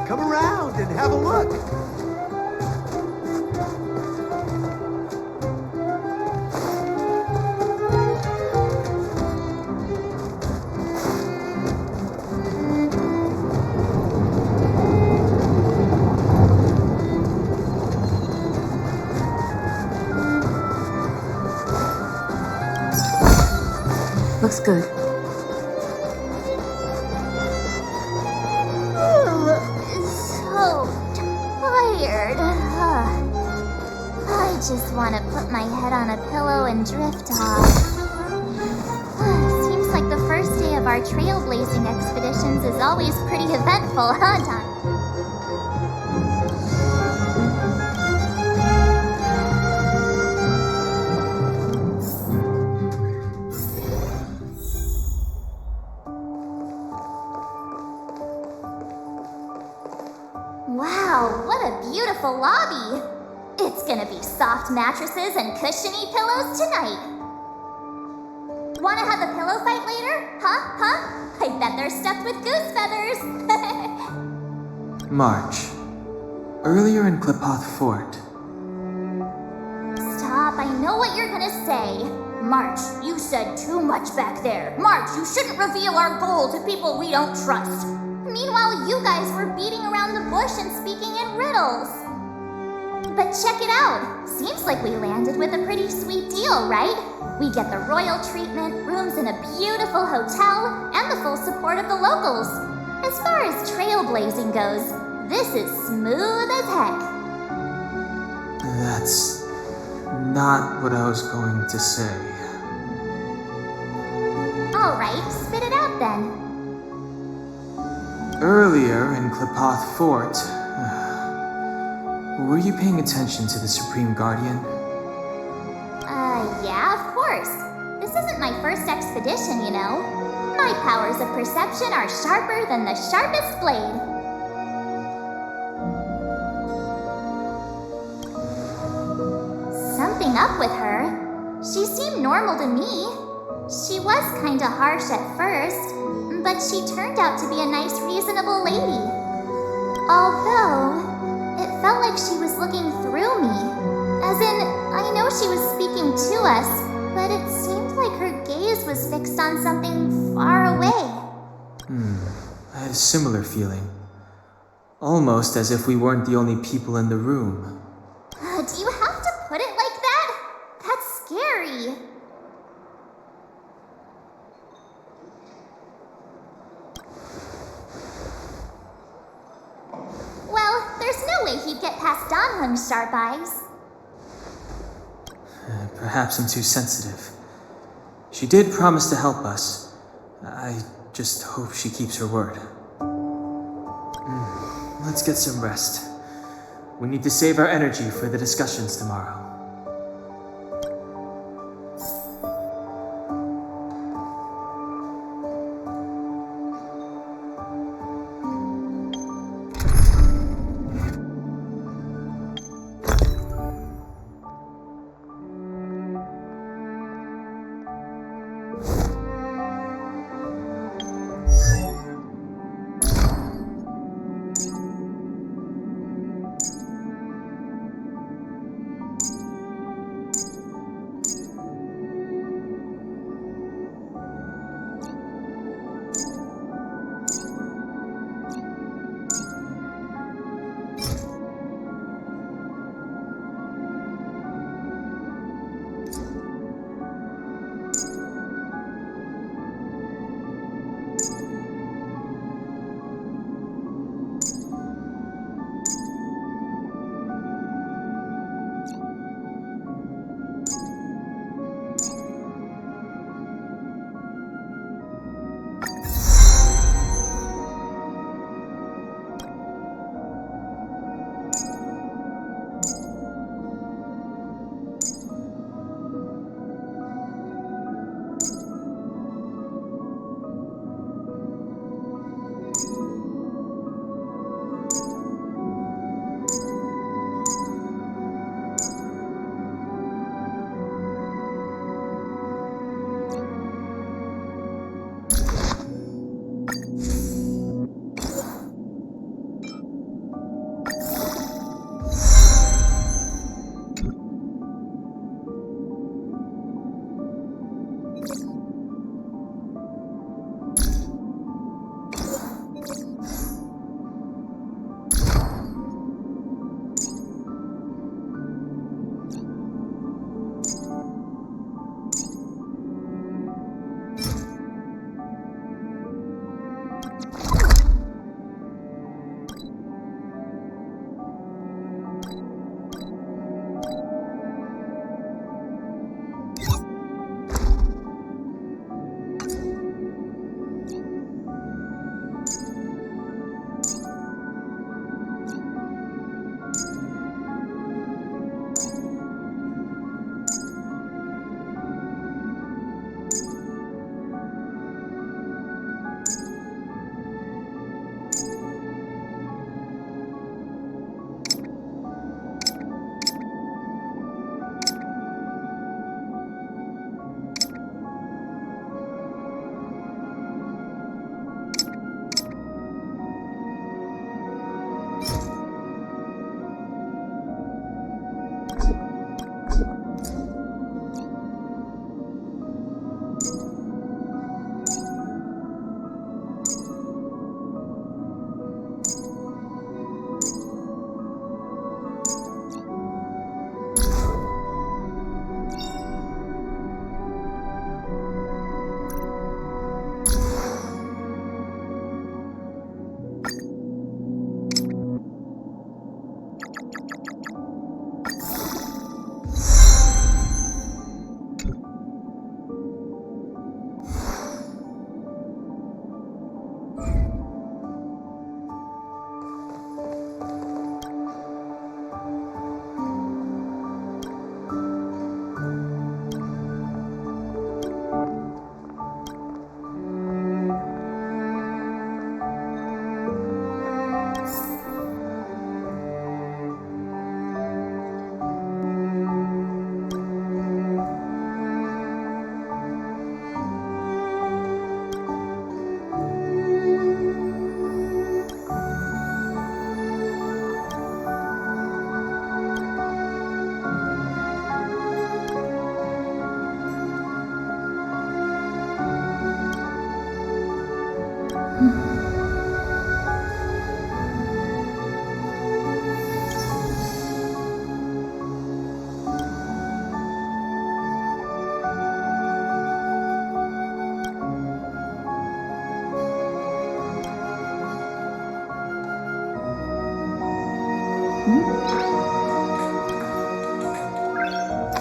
Come around and have a look. Looks good. So tired. I just want want to put my head on a pillow and drift off. Seems like the first day of our trailblazing expeditions is always pretty eventful, huh, Don? Wow, what a beautiful lobby! It's gonna be soft mattresses and cushiony pillows tonight. Wanna have a pillow fight later? Huh? I bet they're stuffed with goose feathers. March. Earlier in Klipoth Fort. Stop, I know what you're gonna say. March, you said too much back there. March, you shouldn't reveal our goal to people we don't trust. Meanwhile, you guys were beating around the bush and speaking in riddles. But check it out. Seems like we landed with a pretty sweet deal, right? We get the royal treatment, rooms in a beautiful hotel, and the full support of the locals. As far as trailblazing goes, this is smooth as heck. That's not what I was going to say. Alright, spit it out then. Earlier in Klipoth Fort, were you paying attention to the Supreme Guardian? Yeah, of course. This isn't my first expedition, you know. My powers of perception are sharper than the sharpest blade. Something up with her. She seemed normal to me. She was kinda harsh at first, but she turned out to be a nice, reasonable lady. Although, it felt like she was looking through me. As in, I know she was speaking to us, but it seemed like her gaze was fixed on something far away. I had a similar feeling. Almost as if we weren't the only people in the room. Do you have to put it like that? That's scary. Well, there's no way he'd get past Don Hung's sharp eyes. Perhaps I'm too sensitive. She did promise to help us. I just hope she keeps her word. Let's get some rest. We need to save our energy for the discussions tomorrow.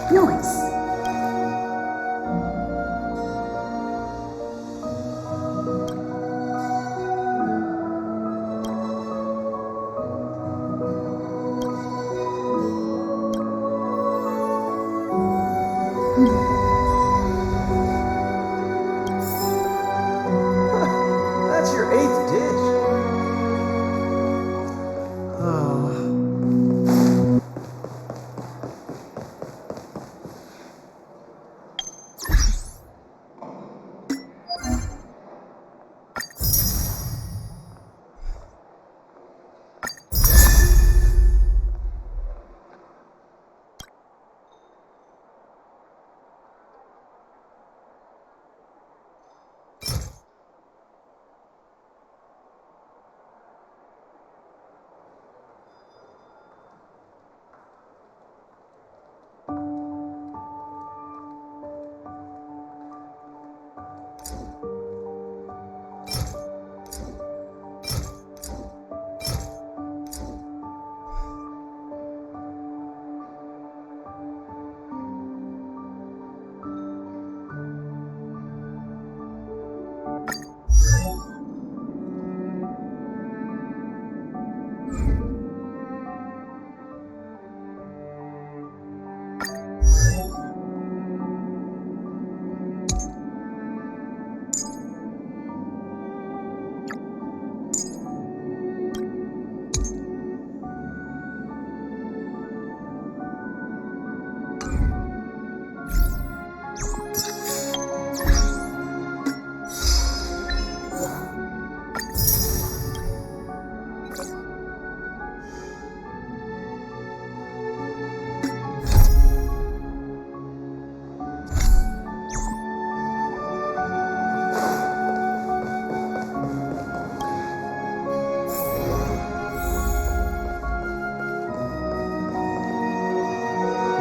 that noise? That's your 8th dish. Oh.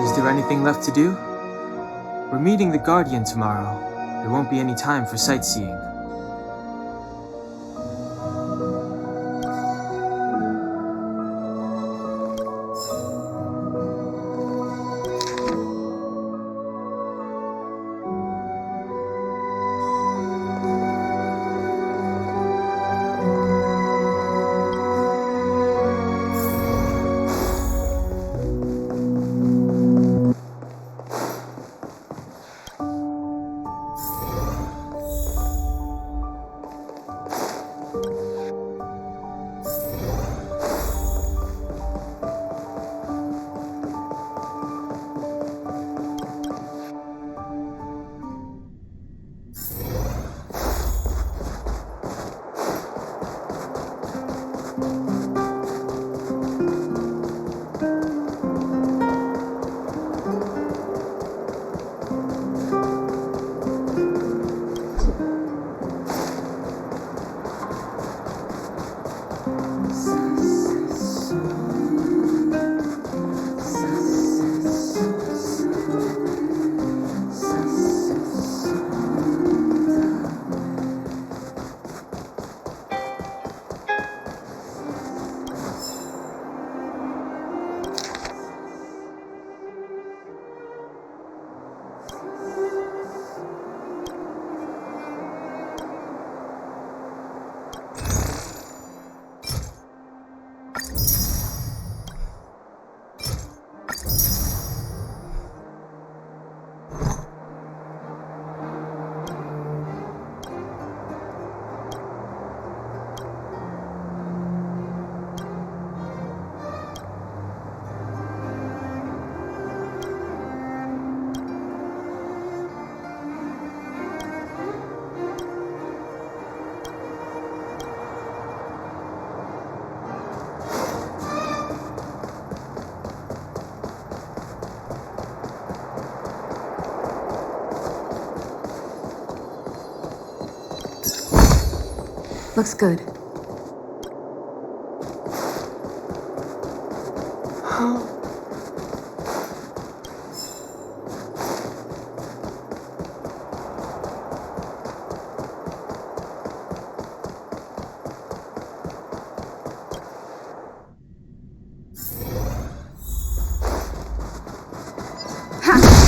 Is there anything left to do? We're meeting the Guardian tomorrow. There won't be any time for sightseeing. Looks good. Ha!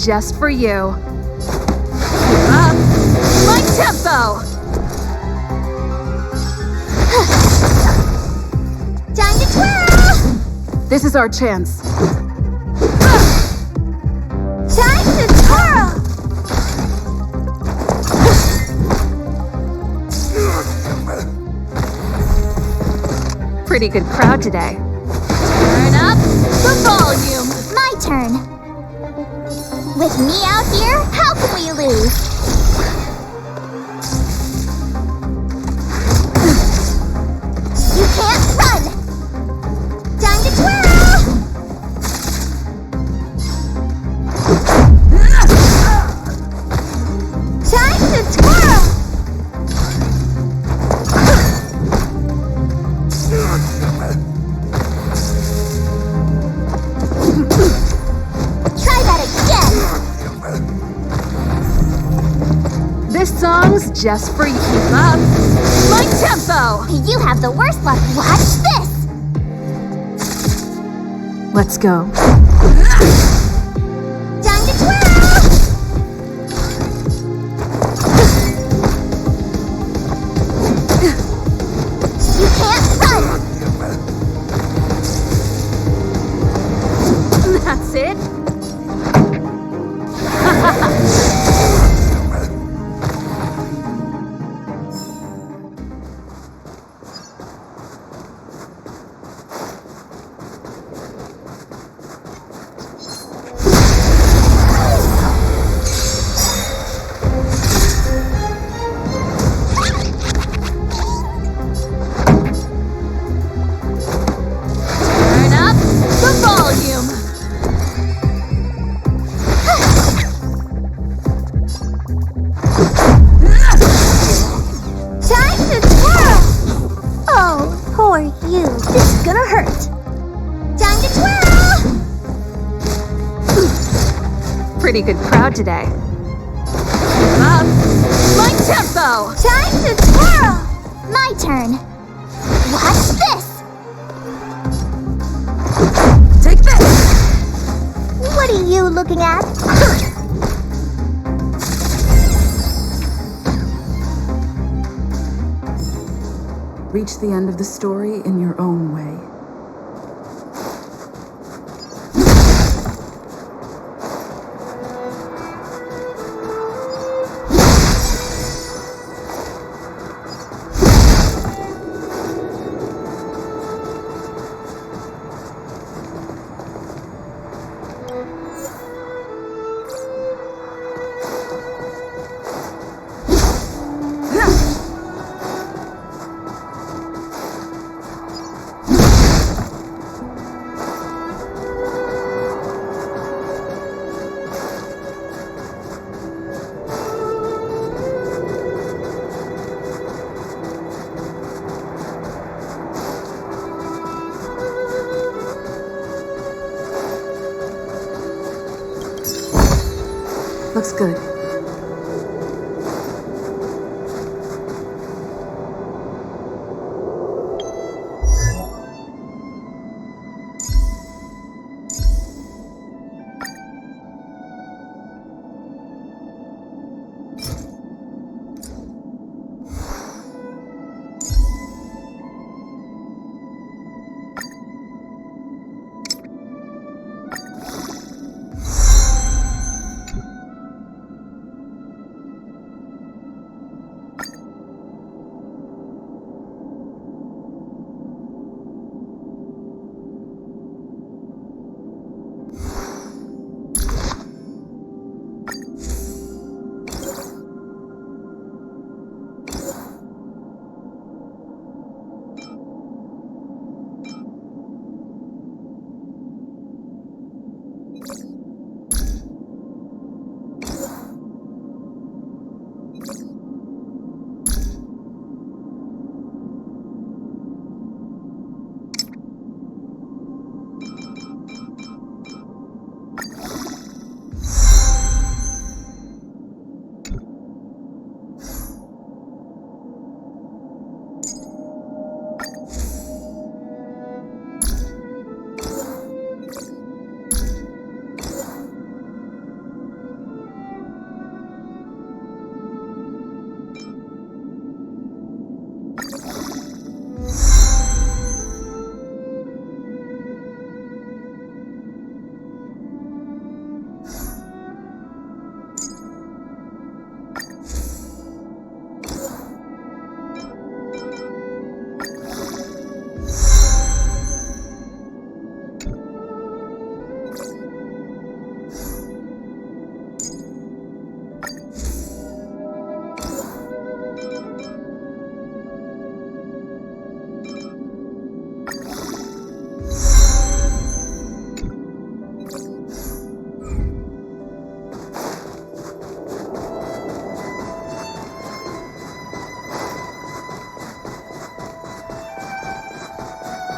just for you. Keep up my tempo! Time to twirl! This is our chance. Time to twirl! Pretty good crowd today. Turn up the volume. My turn. With me out here, how can we lose? You can't run! Time to twirl! Time to twirl! Try that again! This song's just for you. Keep up my tempo! You have the worst luck. Watch this! Let's go. Time to twirl! You can't run! That's it. Turn up the volume. Time to twirl! Oh, poor you. This is gonna hurt. Time to twirl! Pretty good crowd today. Keep up my tempo. Time to twirl! My turn. Watch this! Take this. What are you looking at? Reach the end of the story in your own way. Looks good.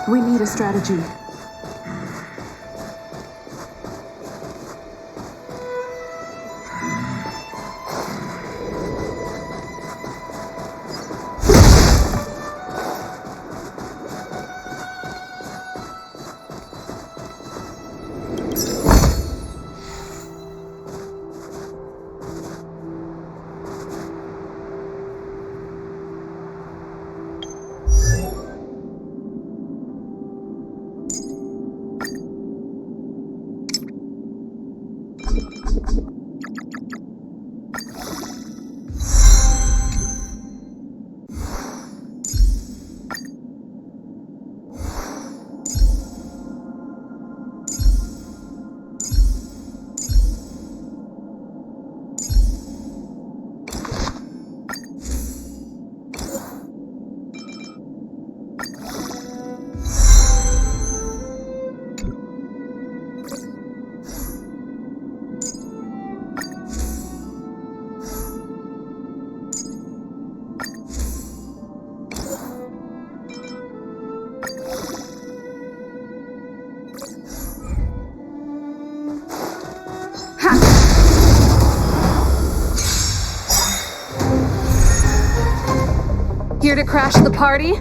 We need a strategy. Here to crash the party?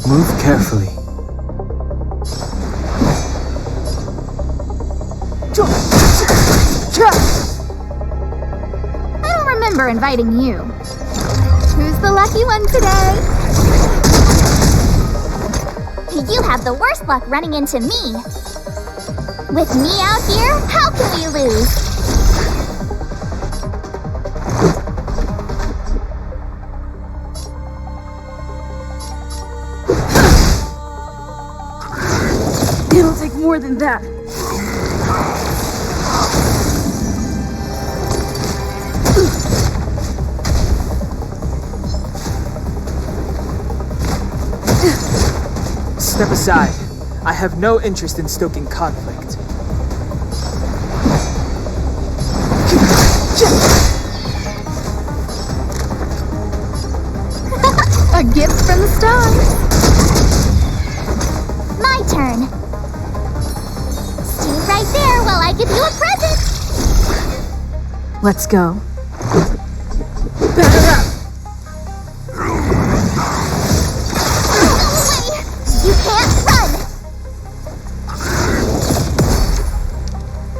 Move carefully. I don't remember inviting you. Who's the lucky one today? You have the worst luck running into me. With me out here, how can we lose? It'll take more than that. Step aside. I have no interest in stoking conflict. A gift from the stars. My turn. Stay right there while I give you a present. Let's go. You can't run!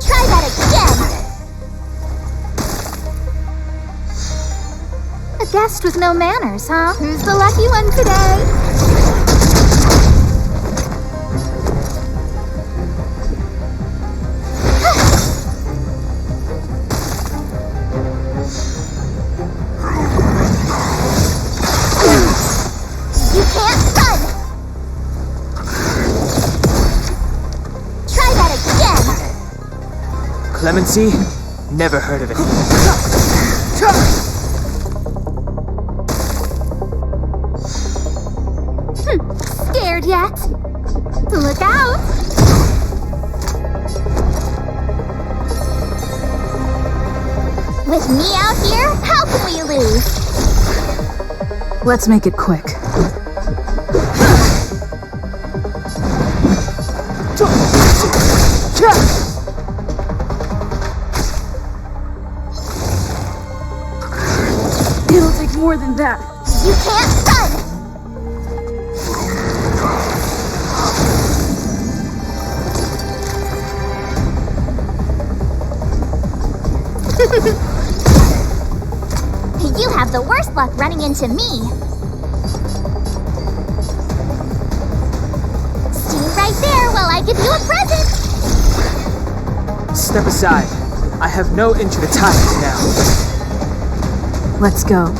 Try that again! A guest with no manners, huh? Who's the lucky one today? You can't run! Try that again! Clemency? Never heard of it. Scared yet? Look out! With me out here, how can we lose? Let's make it quick. It'll take more than that. You can't run! You have the worst luck running into me. Stay right there while I give you a present. Step aside. I have no interest in time now. Let's go.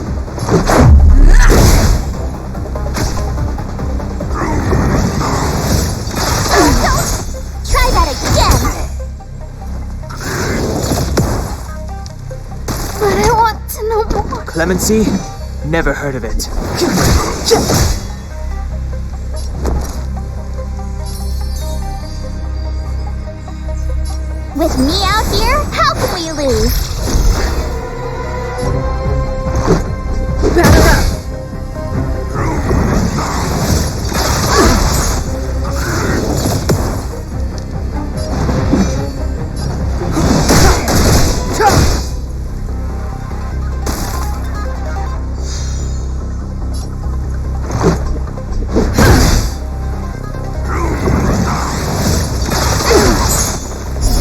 Don't! Try that again! But I want to know more. Clemency? Never heard of it. With me out here, how can we lose? Batter up!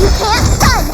You can't run!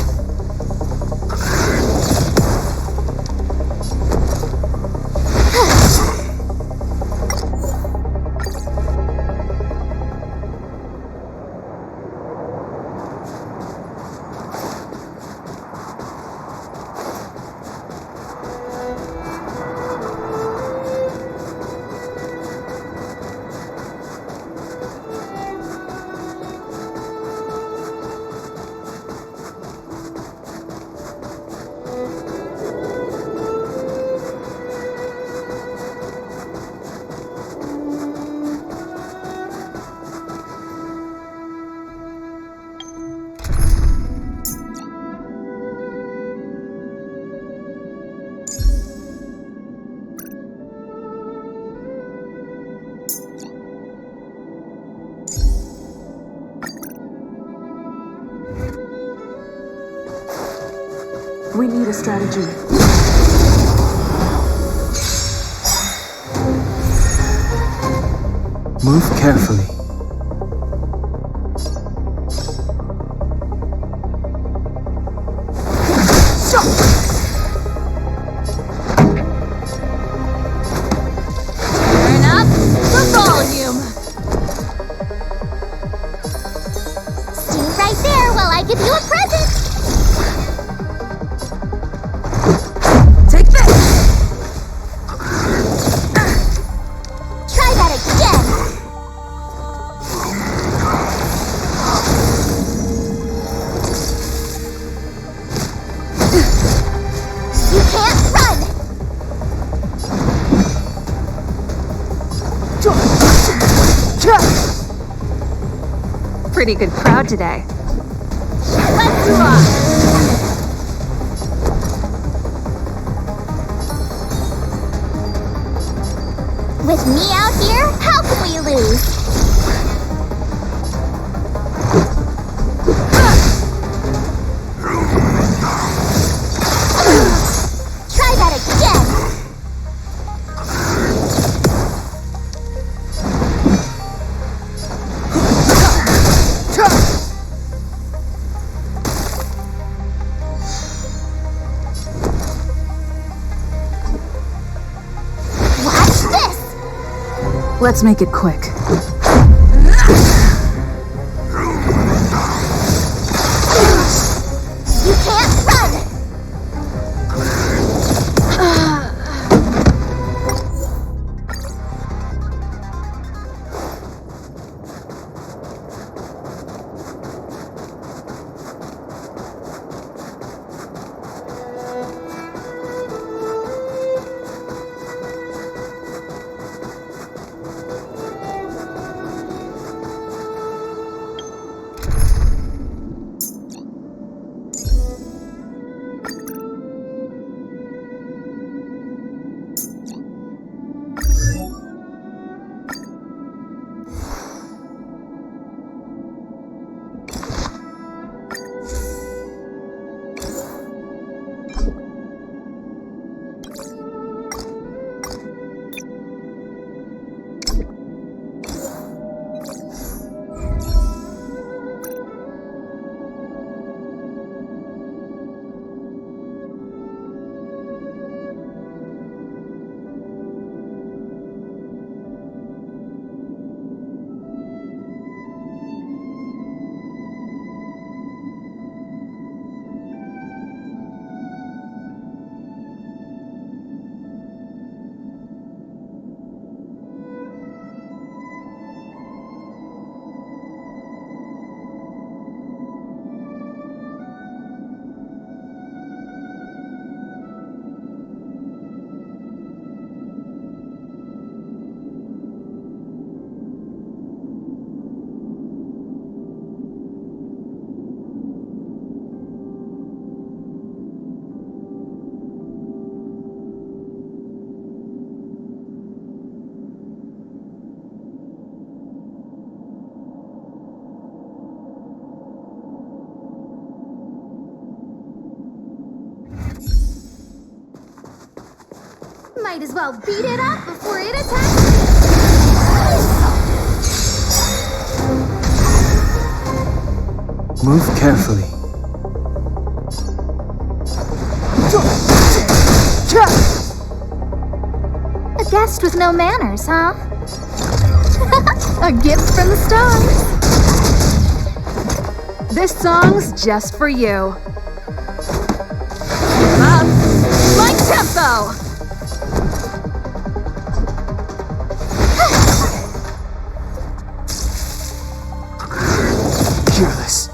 We need a strategy. Move carefully. Turn up the volume. Stay right there while I give you a present. Take this! Try that again. You can't run. Pretty good crowd today. Let's rock. With me out here, how can we lose? Try that again. Watch this. Let's make it quick. You can't run. Might as well beat it up before it attacks. Move carefully. A guest with no manners, huh? A gift from the stars. This song's just for you. Up, like tempo! Fearless.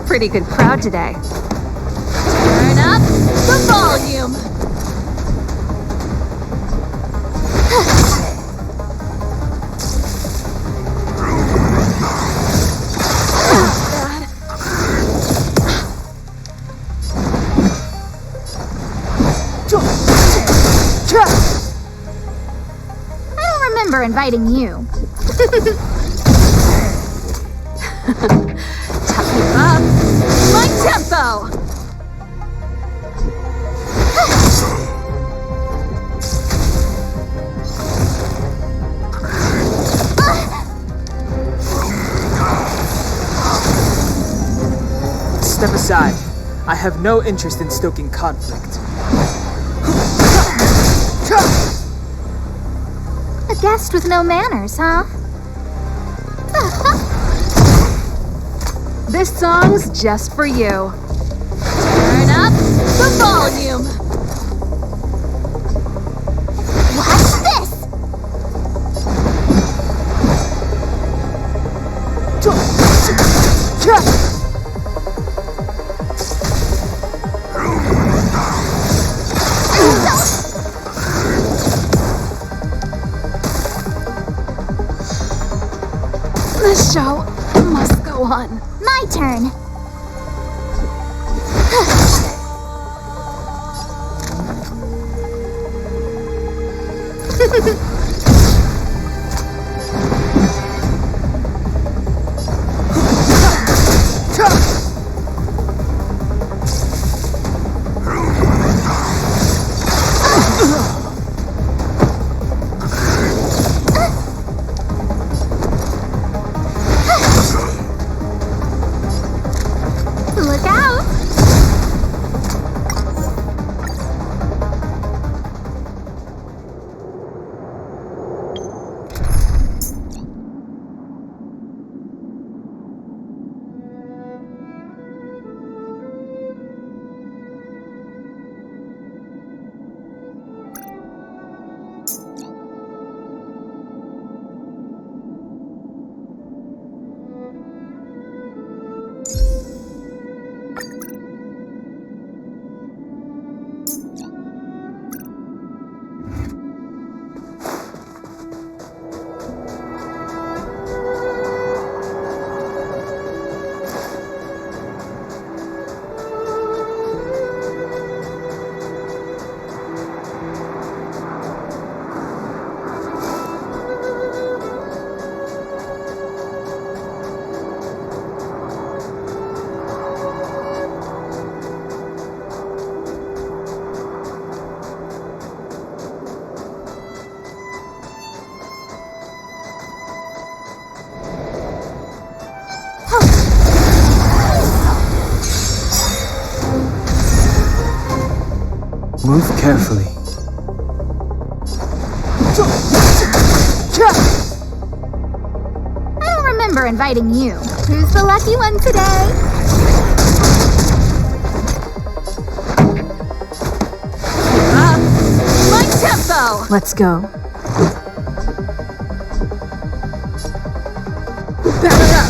Pretty good crowd today. Turn up the volume. inviting you. Toughen up. My tempo! Step aside. I have no interest in stoking conflict. A guest with no manners, huh? This song's just for you. Turn up the volume. Watch this! The show must go on. My turn. Look out! Move carefully. I don't remember inviting you. Who's the lucky one today? My tempo! Let's go. Batter up!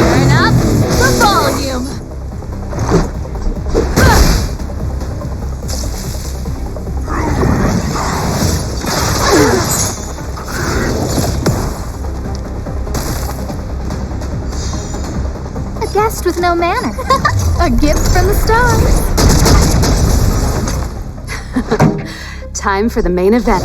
Turn up the volume. A guest with no manner. A gift from the stars. Time for the main event.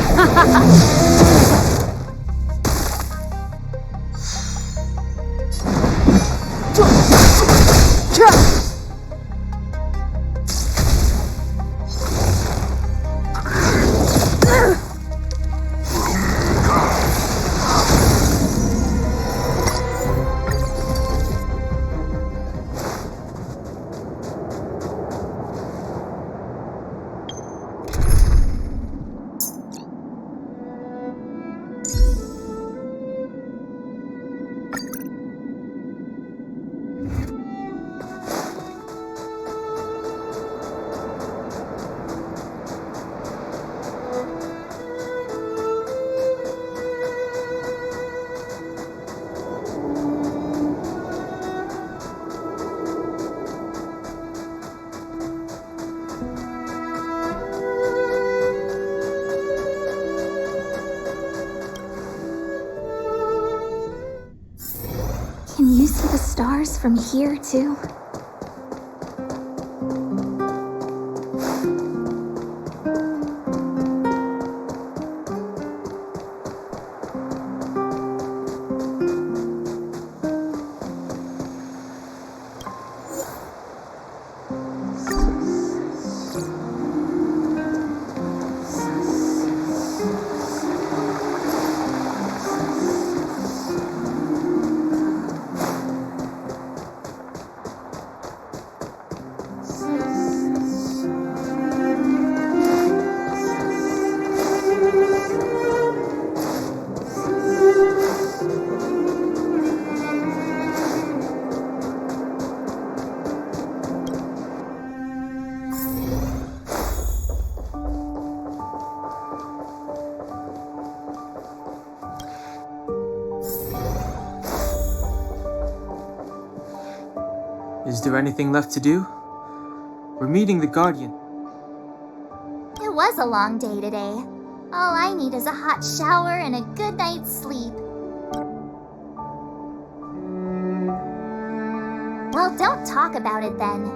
see the stars from here, too? Is there anything left to do? We're meeting the Guardian. It was a long day today. All I need is a hot shower and a good night's sleep. Well, don't talk about it then.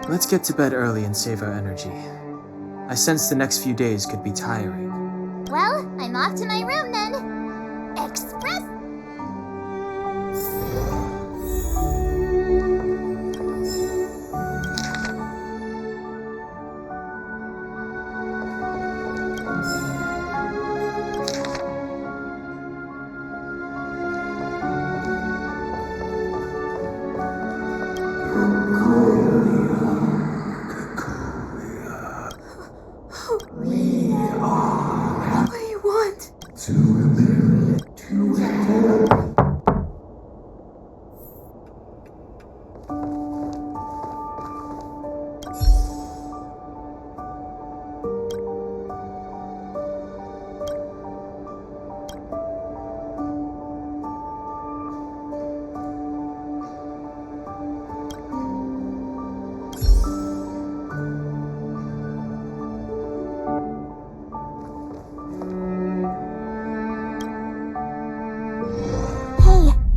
Let's get to bed early and save our energy. I sense the next few days could be tiring. Well, I'm off to my room then. Express! What do you want?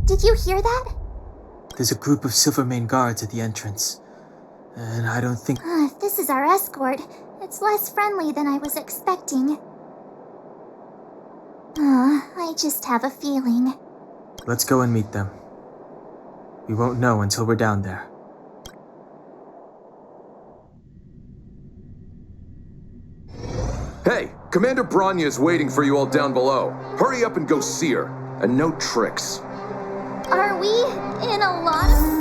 Did you hear that? There's a group of Silvermane guards at the entrance. And I don't think... If this is our escort, it's less friendly than I was expecting. I just have a feeling. Let's go and meet them. We won't know until we're down there. Hey, Commander Bronya is waiting for you all down below. Hurry up and go see her. And no tricks. Are we in a lot of...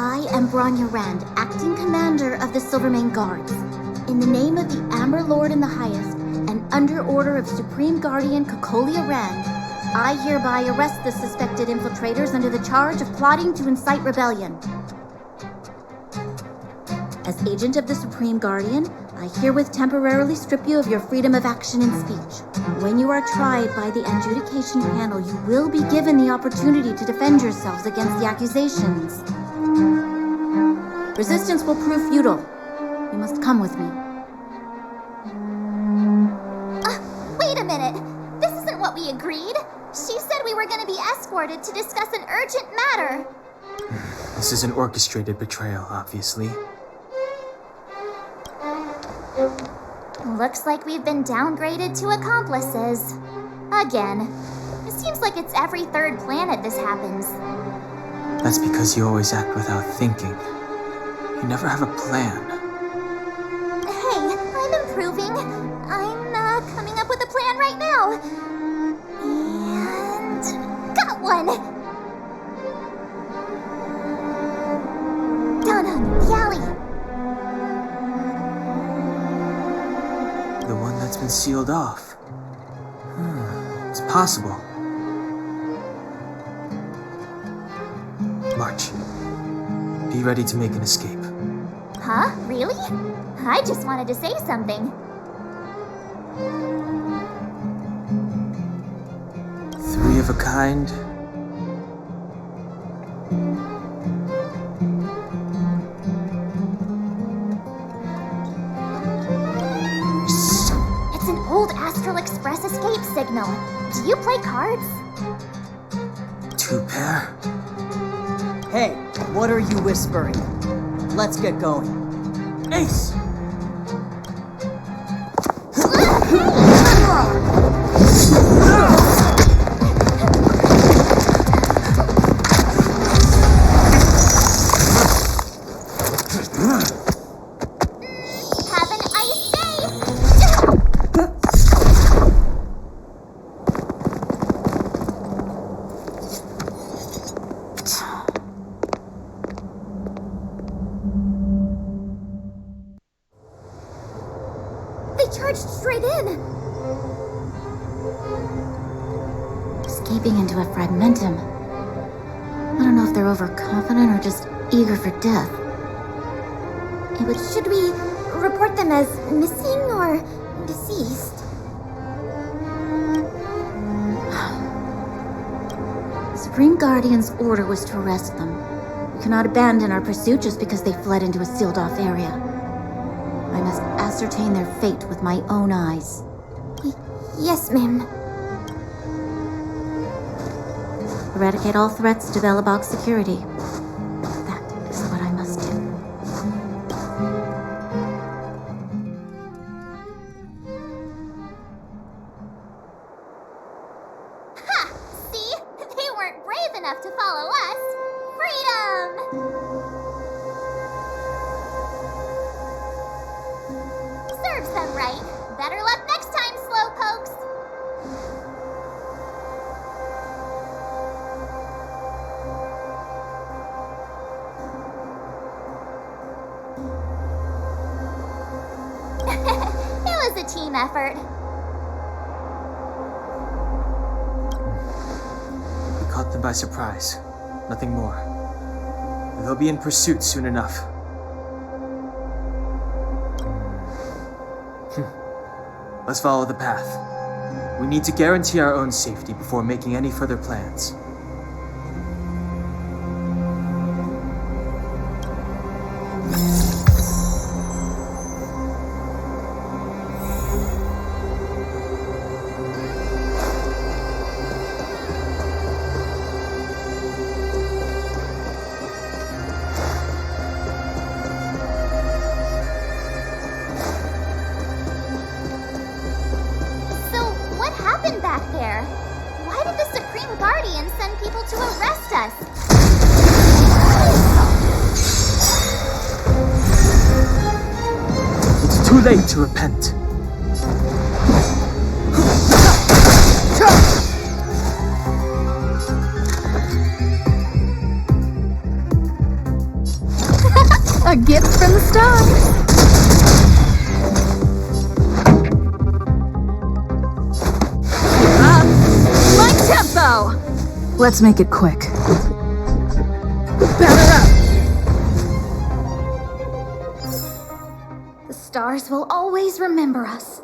I am Bronya Rand, acting commander of the Silvermane Guards. In the name of the Amber Lord in the Highest, and under order of Supreme Guardian Cocolia Rand, I hereby arrest the suspected infiltrators under the charge of plotting to incite rebellion. As agent of the Supreme Guardian, I herewith temporarily strip you of your freedom of action and speech. When you are tried by the adjudication panel, you will be given the opportunity to defend yourselves against the accusations. Resistance will prove futile. You must come with me. Wait a minute! This isn't what we agreed! She said we were going to be escorted to discuss an urgent matter! This is an orchestrated betrayal, obviously. Looks like we've been downgraded to accomplices. Again. It seems like it's every third planet this happens. That's because you always act without thinking. You never have a plan. Hey, I'm improving. I'm coming up with a plan right now. And got one! Down on the alley. The one that's been sealed off. It's possible. March. Be ready to make an escape. Huh? Really? I just wanted to say something. Three of a kind. It's an old Astral Express escape signal. Do you play cards? 2 pair. Hey, what are you whispering? Let's get going. Ace! Have an ice day! They charged straight in! Escaping into a fragmentum. I don't know if they're overconfident or just eager for death. Should we report them as missing or deceased? The Supreme Guardian's order was to arrest them. We cannot abandon our pursuit just because they fled into a sealed-off area. I must ascertain their fate with my own eyes. Yes, ma'am. Eradicate all threats to Belobog security. That is what I must do. Ha! See? They weren't brave enough to follow us. Freedom! Serves them right. Better luck next time, slowpokes. It was a team effort. We caught them by surprise. Nothing more. They'll be in pursuit soon enough. Let's follow the path. We need to guarantee our own safety before making any further plans. So, what happened back there? Why did the Supreme Guardian send people to arrest us? It's too late to repent. A gift from the stars. My tempo! Let's make it quick. Batter up! The stars will always remember us.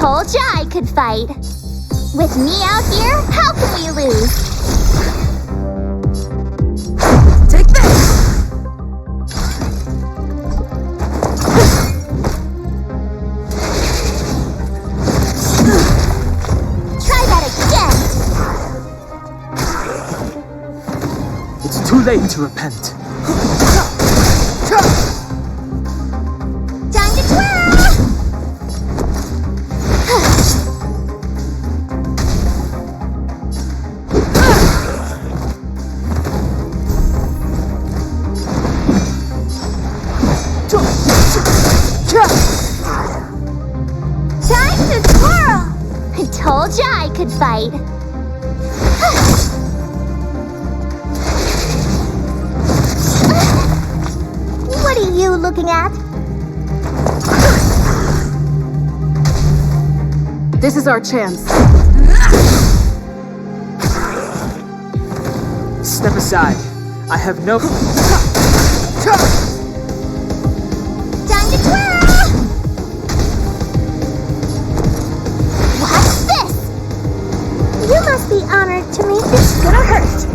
told ya I could fight. With me out here, how can we lose? Take this! Try that again. It's too late to repent. Time to twirl! Time to twirl! I told ya I could fight. What are you looking at? This is our chance. Step aside. I have no... Time to twirl! What's this? You must be honored to make this gonna hurt.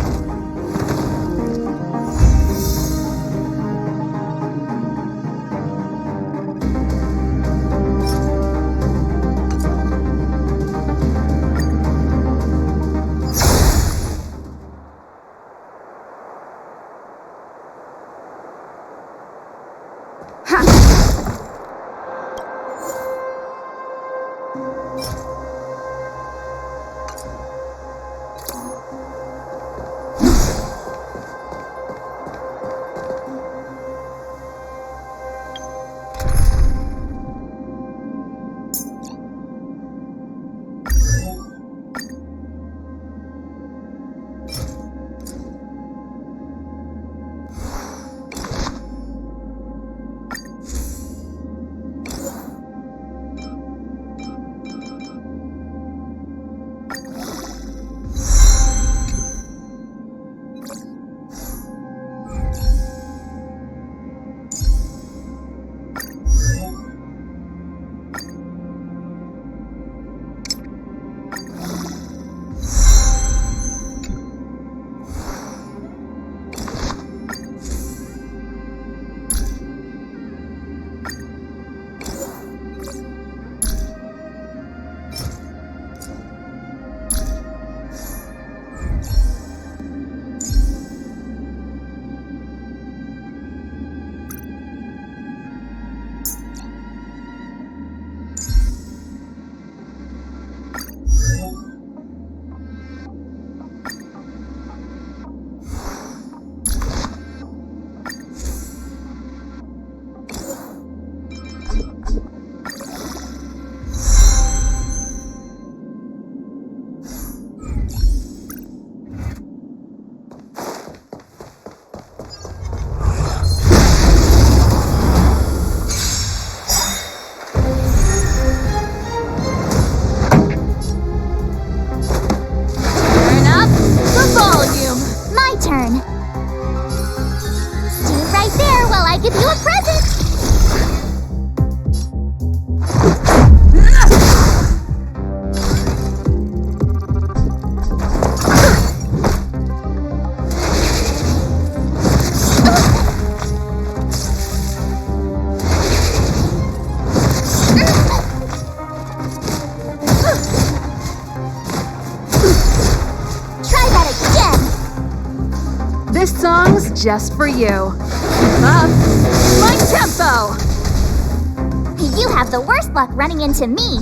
This song's just for you. Keep up. My tempo! You have the worst luck running into me.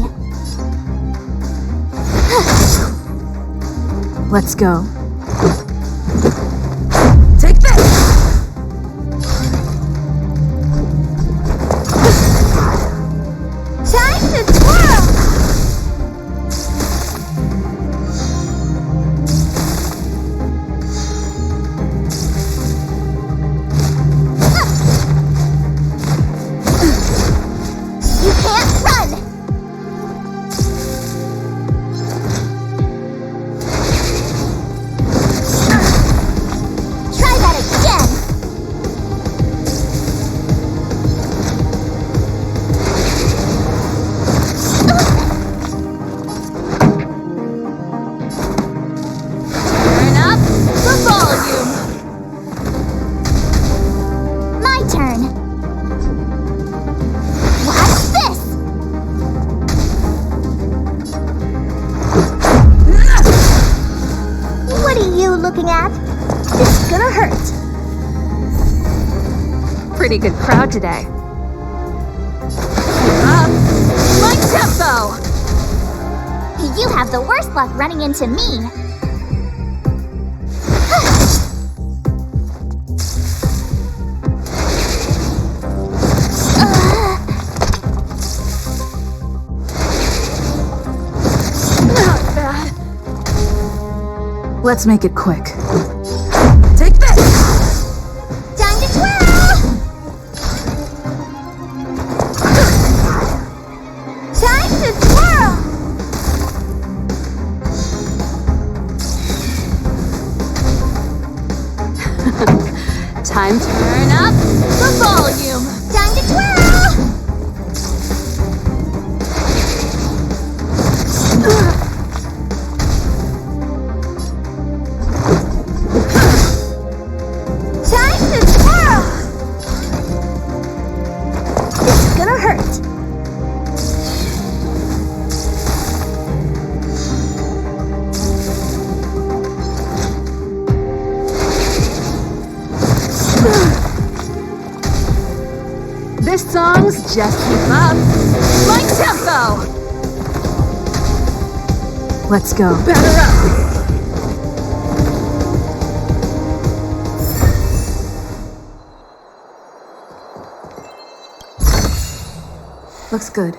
Let's go. Take this! Time to twirl! You can't run! looking at? It's gonna hurt. Pretty good crowd today. Keep up. My tempo! You have the worst luck running into me. Not bad. Let's make it quick. Take this! Time to twirl! Time to twirl! Time to turn up the volume. Time to twirl! Time to twirl! It's gonna hurt. This song's just keep up. My tempo! Let's go. Batter up! Looks good.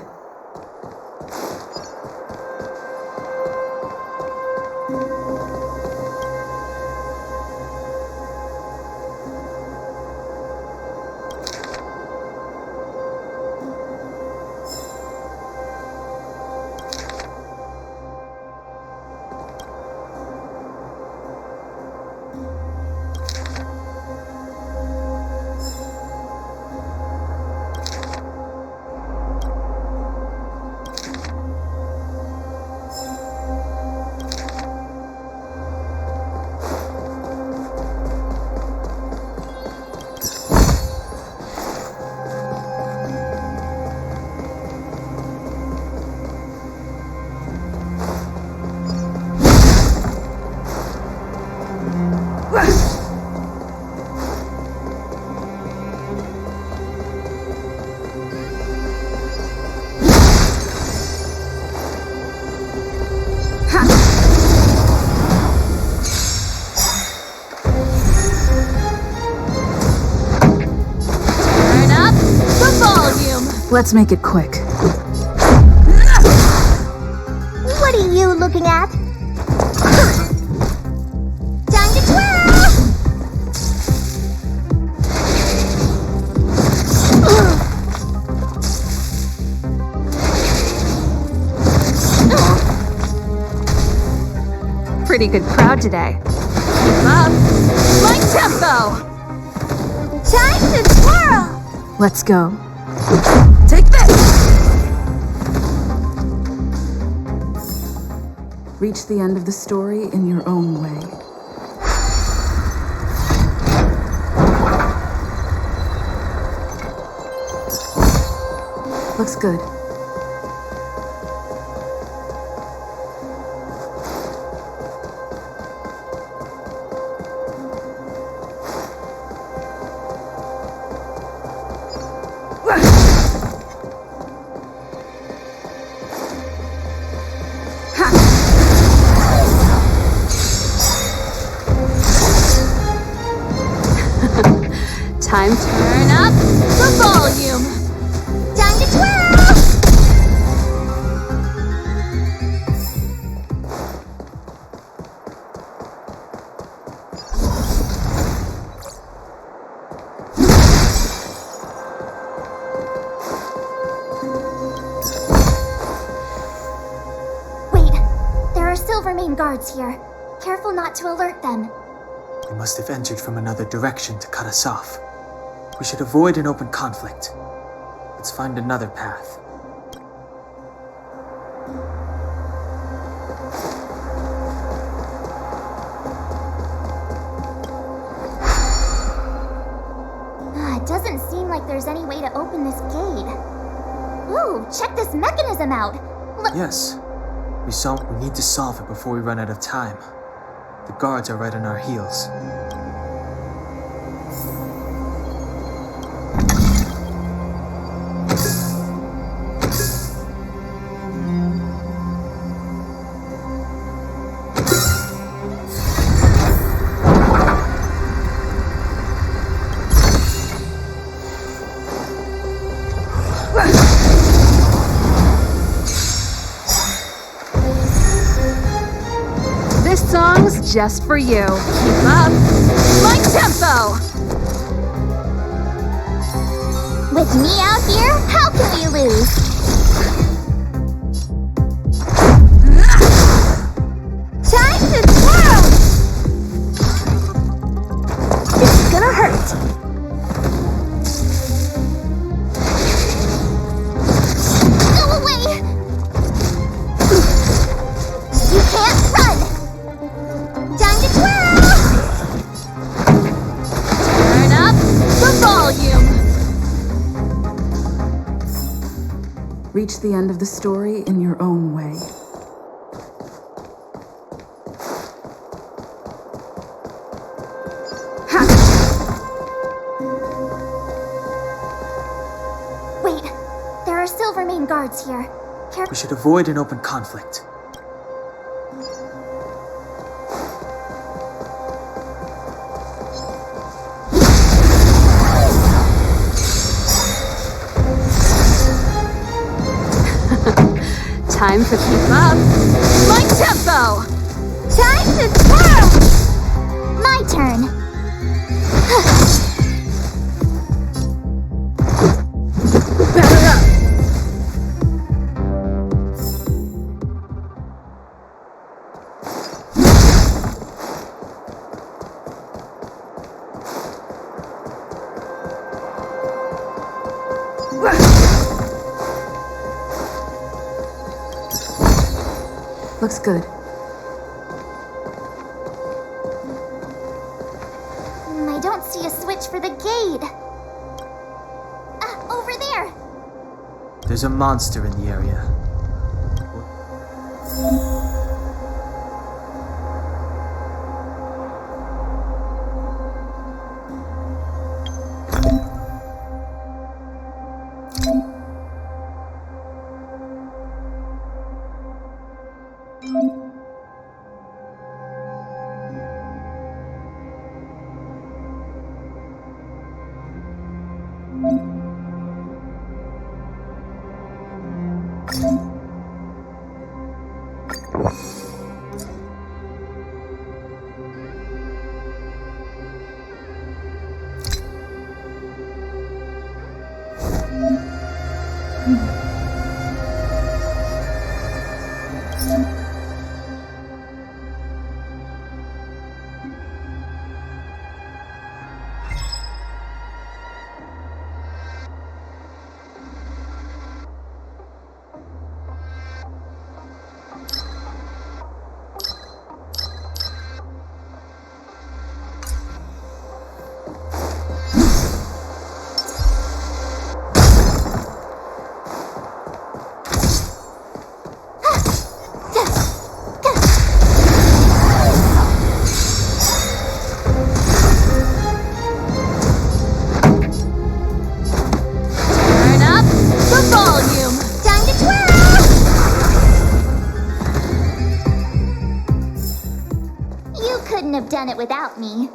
Turn up the volume. Let's make it quick. What are you looking at? Time to twirl! Pretty good crowd today. Keep up. My tempo! Time to twirl! Let's go. Take this! Reach the end of the story in your own way. Looks good. Time to turn up the volume. Time to twirl! Wait, there are Silvermane guards here. Careful not to alert them. They must have entered from another direction to cut us off. We should avoid an open conflict. Let's find another path. It doesn't seem like there's any way to open this gate. Ooh, check this mechanism out. Look. Yes. We need to solve it before we run out of time. The guards are right on our heels. This song's just for you. Keep up. Like tempo! With me out here, how can we lose? Time to twirl! It's gonna hurt. Go away! You can't run! Time to twirl! Turn up the volume! Reach the end of the story in your own way. Wait, there are Silvermane guards here. We should avoid an open conflict. Time for keep up. Like tempo! Time to twirl! My turn. Looks good. I don't see a switch for the gate. Over there. There's a monster in the area. Done it without me.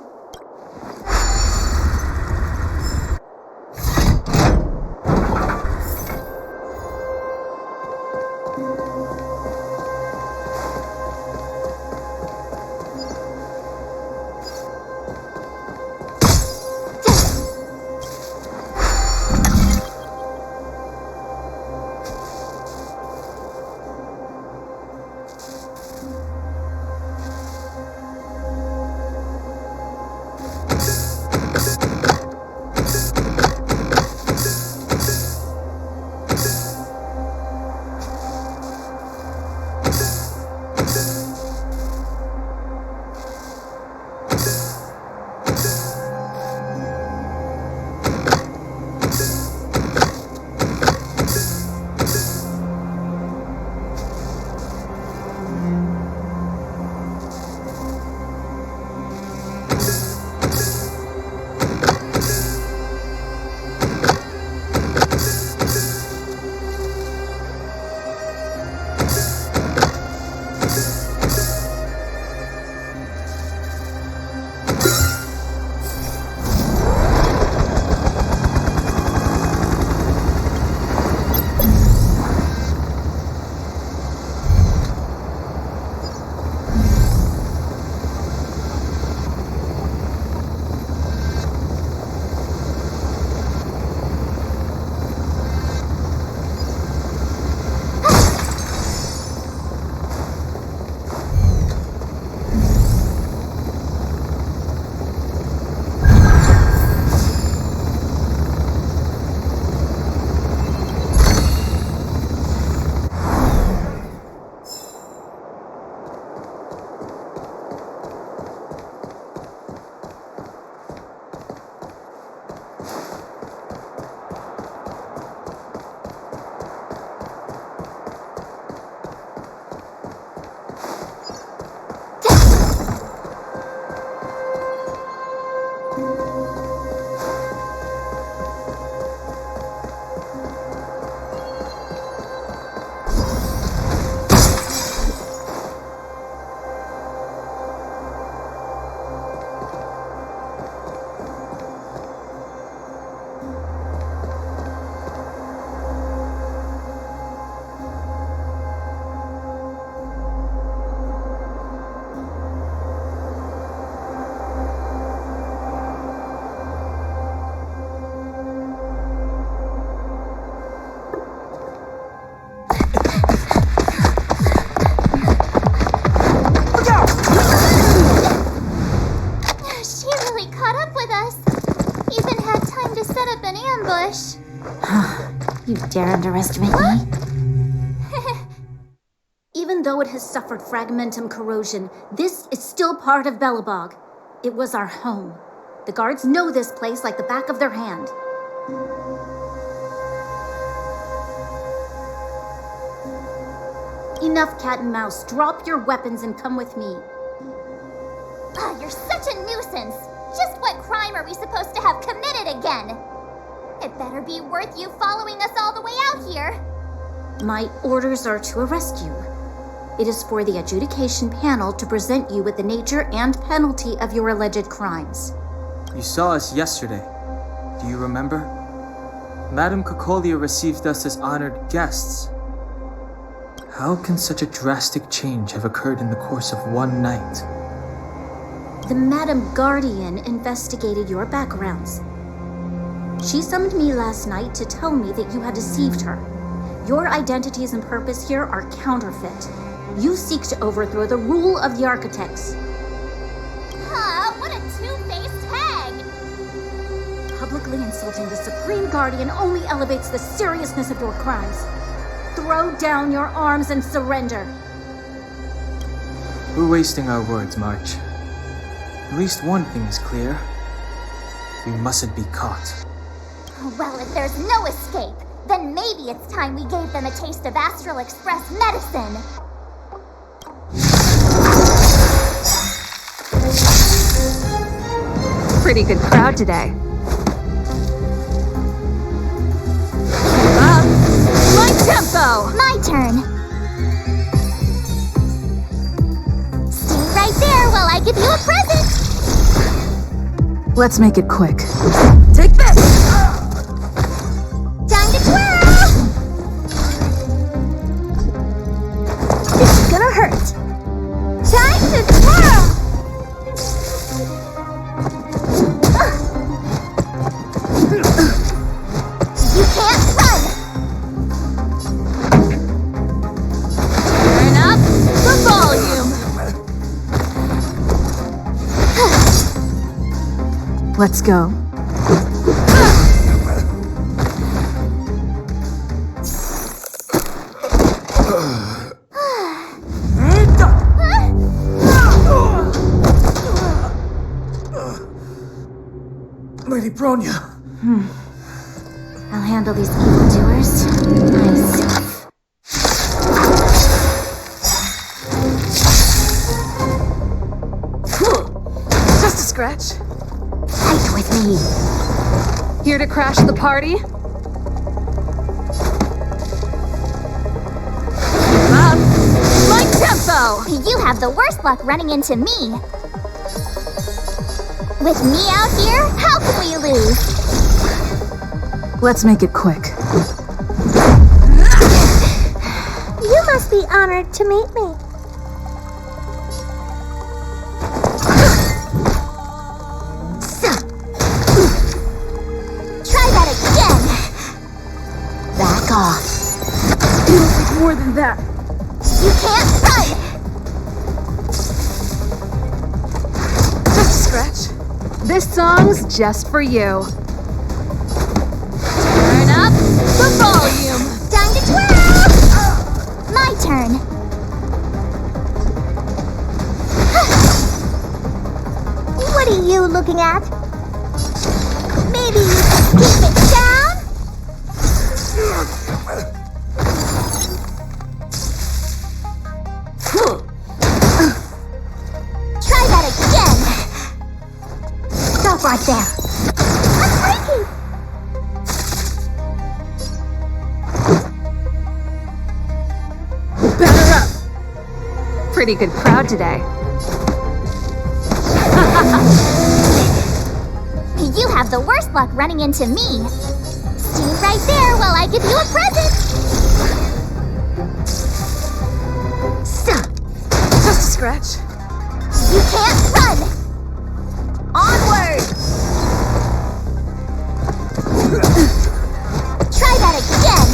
dare underestimate me? Even though it has suffered fragmentum corrosion, this is still part of Belobog. It was our home. The guards know this place like the back of their hand. Enough cat and mouse. Drop your weapons and come with me. Ah, you're such a nuisance. Just what crime are we supposed to have committed again? It better be worth you following us all the way out here. My orders are to arrest you. It is for the adjudication panel to present you with the nature and penalty of your alleged crimes. You saw us yesterday. Do you remember? Madame Cocolia received us as honored guests. How can such a drastic change have occurred in the course of one night? The Madam Guardian investigated your backgrounds. She summoned me last night to tell me that you had deceived her. Your identities and purpose here are counterfeit. You seek to overthrow the rule of the Architects. Huh, what a two-faced hag! Publicly insulting the Supreme Guardian only elevates the seriousness of your crimes. Throw down your arms and surrender. We're wasting our words, March. At least one thing is clear. We mustn't be caught. Well, if there's no escape, then maybe it's time we gave them a taste of Astral Express medicine. Pretty good crowd today. My tempo! My turn. Stay right there while I give you a present. Let's make it quick. Take this! Time to twirl! It's gonna hurt. Time to twirl! You can't run! Turn up the volume! Let's go. Lady Bronya. I'll handle these evildoers myself. Just a scratch. Fight with me. Here to crash the party? Up! My tempo! You have the worst luck running into me. With me out here, how can we lose? Let's make it quick. You must be honored to meet me. Try that again. Back off. Feels like more than that. You can't run. Just a scratch. This song's just for you. Turn up the volume. Time to twirl. My turn. What are you looking at? Maybe you can keep it down? Try that again. Stop right there. I'm breaking. Batter up. Pretty good crowd today. You have the worst luck running into me. Stay right there while I give you a present. Stop. Just a scratch. You can't run. Onward. Try that again.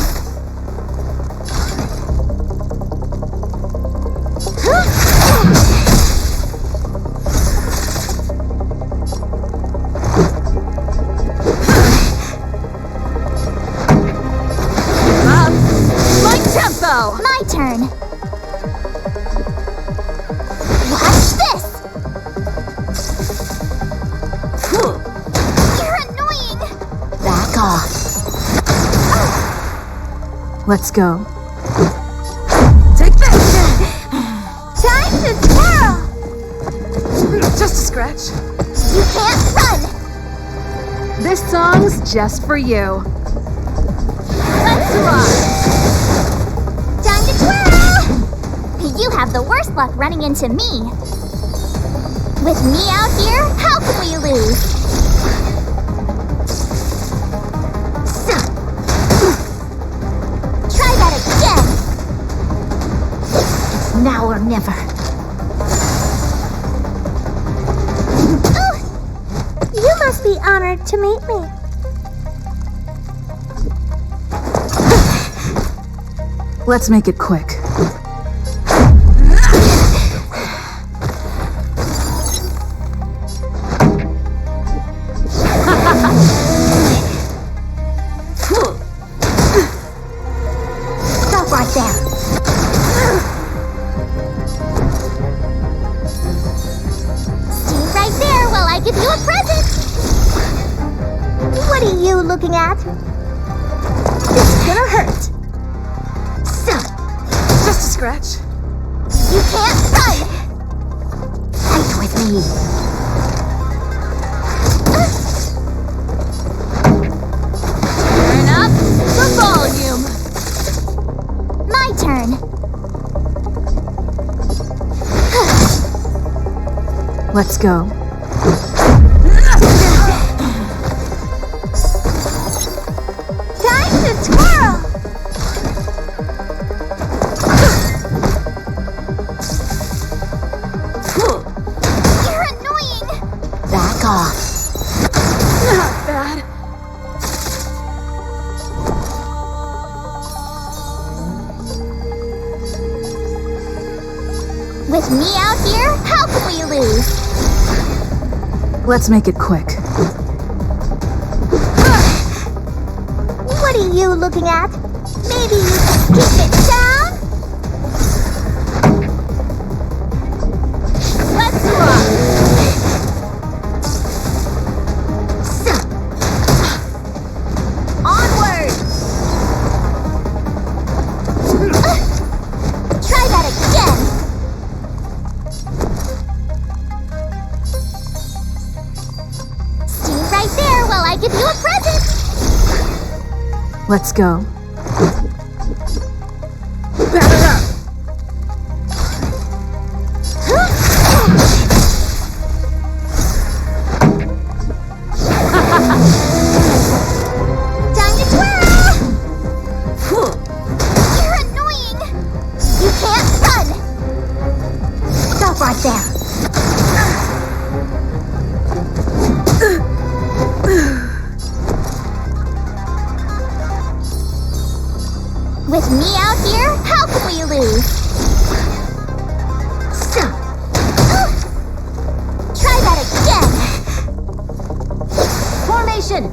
Let's go. Take this! Time to twirl! Just a scratch. You can't run! This song's just for you. Let's rock! Time to twirl! You have the worst luck running into me. With me out here, how can we lose? Try that again! It's now or never. You must be honored to meet me. Let's make it quick. Stop right there. Stay right there while I give you a present. What are you looking at? It's gonna hurt. So, Just a scratch. you can't run. Fight with me. Turn up the volume. My turn. Let's go. Time to twirl. You're annoying. Back off. Not bad. With me out here, how can we lose? Let's make it quick. What are you looking at? Maybe you can keep it down? Let's rock! Onward! Try that again! Stay right there while I give you a present! Let's go. Time to twirl! You're annoying! You can't run! Stop right there! With me out here, how can we lose? Stop! Try that again! Formation!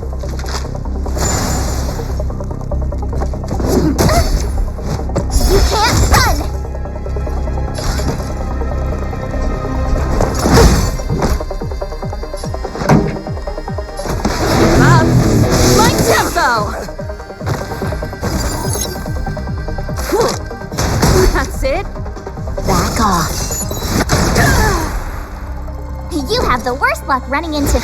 You can't run! My tempo. That's it. Back off. You have the worst luck running into...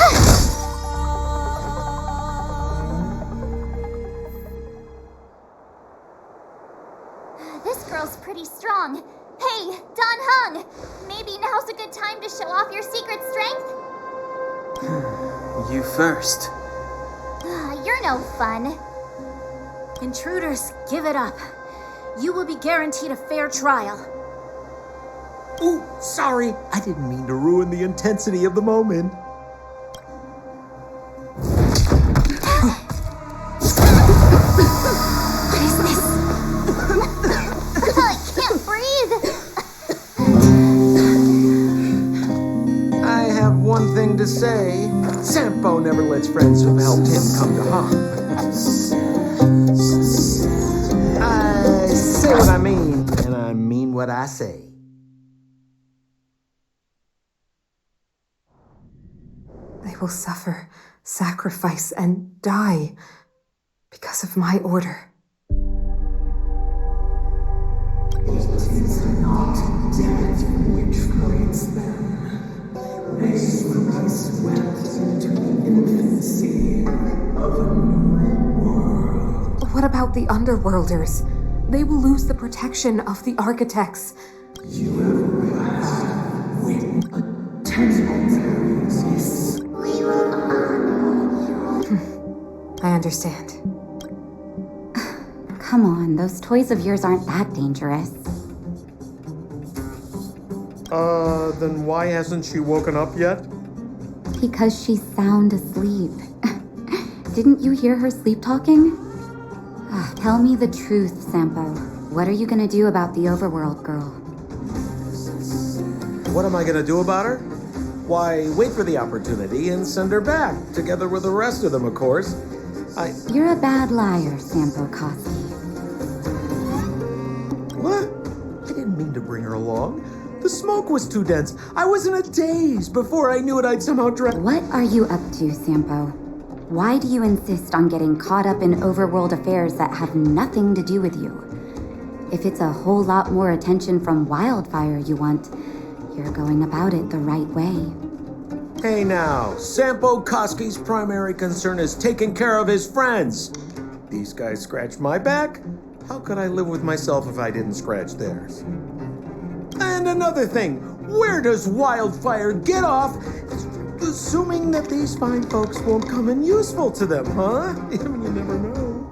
This girl's pretty strong. Hey, Don Hung! Maybe now's a good time to show off your secret strength? You first. You're no fun. Intruders, give it up. You will be guaranteed a fair trial. Ooh, sorry. I didn't mean to ruin the intensity of the moment. What is this? I can't breathe. I have one thing to say. Sampo never lets friends who've helped him come to harm. I say what I mean, and I mean what I say. They will suffer, sacrifice, and die because of my order. What about the Underworlders? They will lose the protection of the architects. I understand. Come on, those toys of yours aren't that dangerous. Then why hasn't she woken up yet? Because she's sound asleep. Didn't you hear her sleep talking? Tell me the truth, Sampo. What are you gonna do about the overworld girl? What am I gonna do about her? Why, wait for the opportunity and send her back, together with the rest of them, of course. You're a bad liar, Sampo Koski. What? I didn't mean to bring her along. The smoke was too dense. I was in a daze. Before I knew it, I'd somehow What are you up to, Sampo? Why do you insist on getting caught up in overworld affairs that have nothing to do with you? If it's a whole lot more attention from Wildfire you want, you're going about it the right way. Hey now, Sampo Koski's primary concern is taking care of his friends. These guys scratched my back. How could I live with myself if I didn't scratch theirs? And another thing, where does Wildfire get off assuming that these fine folks won't come in useful to them, huh? You never know.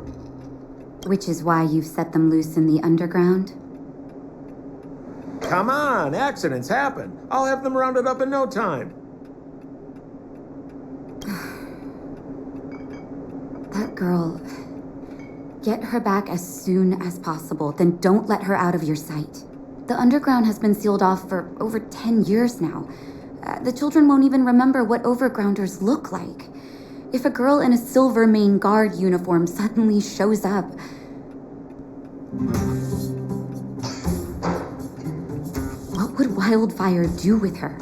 Which is why you've set them loose in the underground? Come on, accidents happen. I'll have them rounded up in no time. That girl, get her back as soon as possible, then don't let her out of your sight. The underground has been sealed off for over 10 years now. The children won't even remember what overgrounders look like. If a girl in a silver main guard uniform suddenly shows up... What would Wildfire do with her?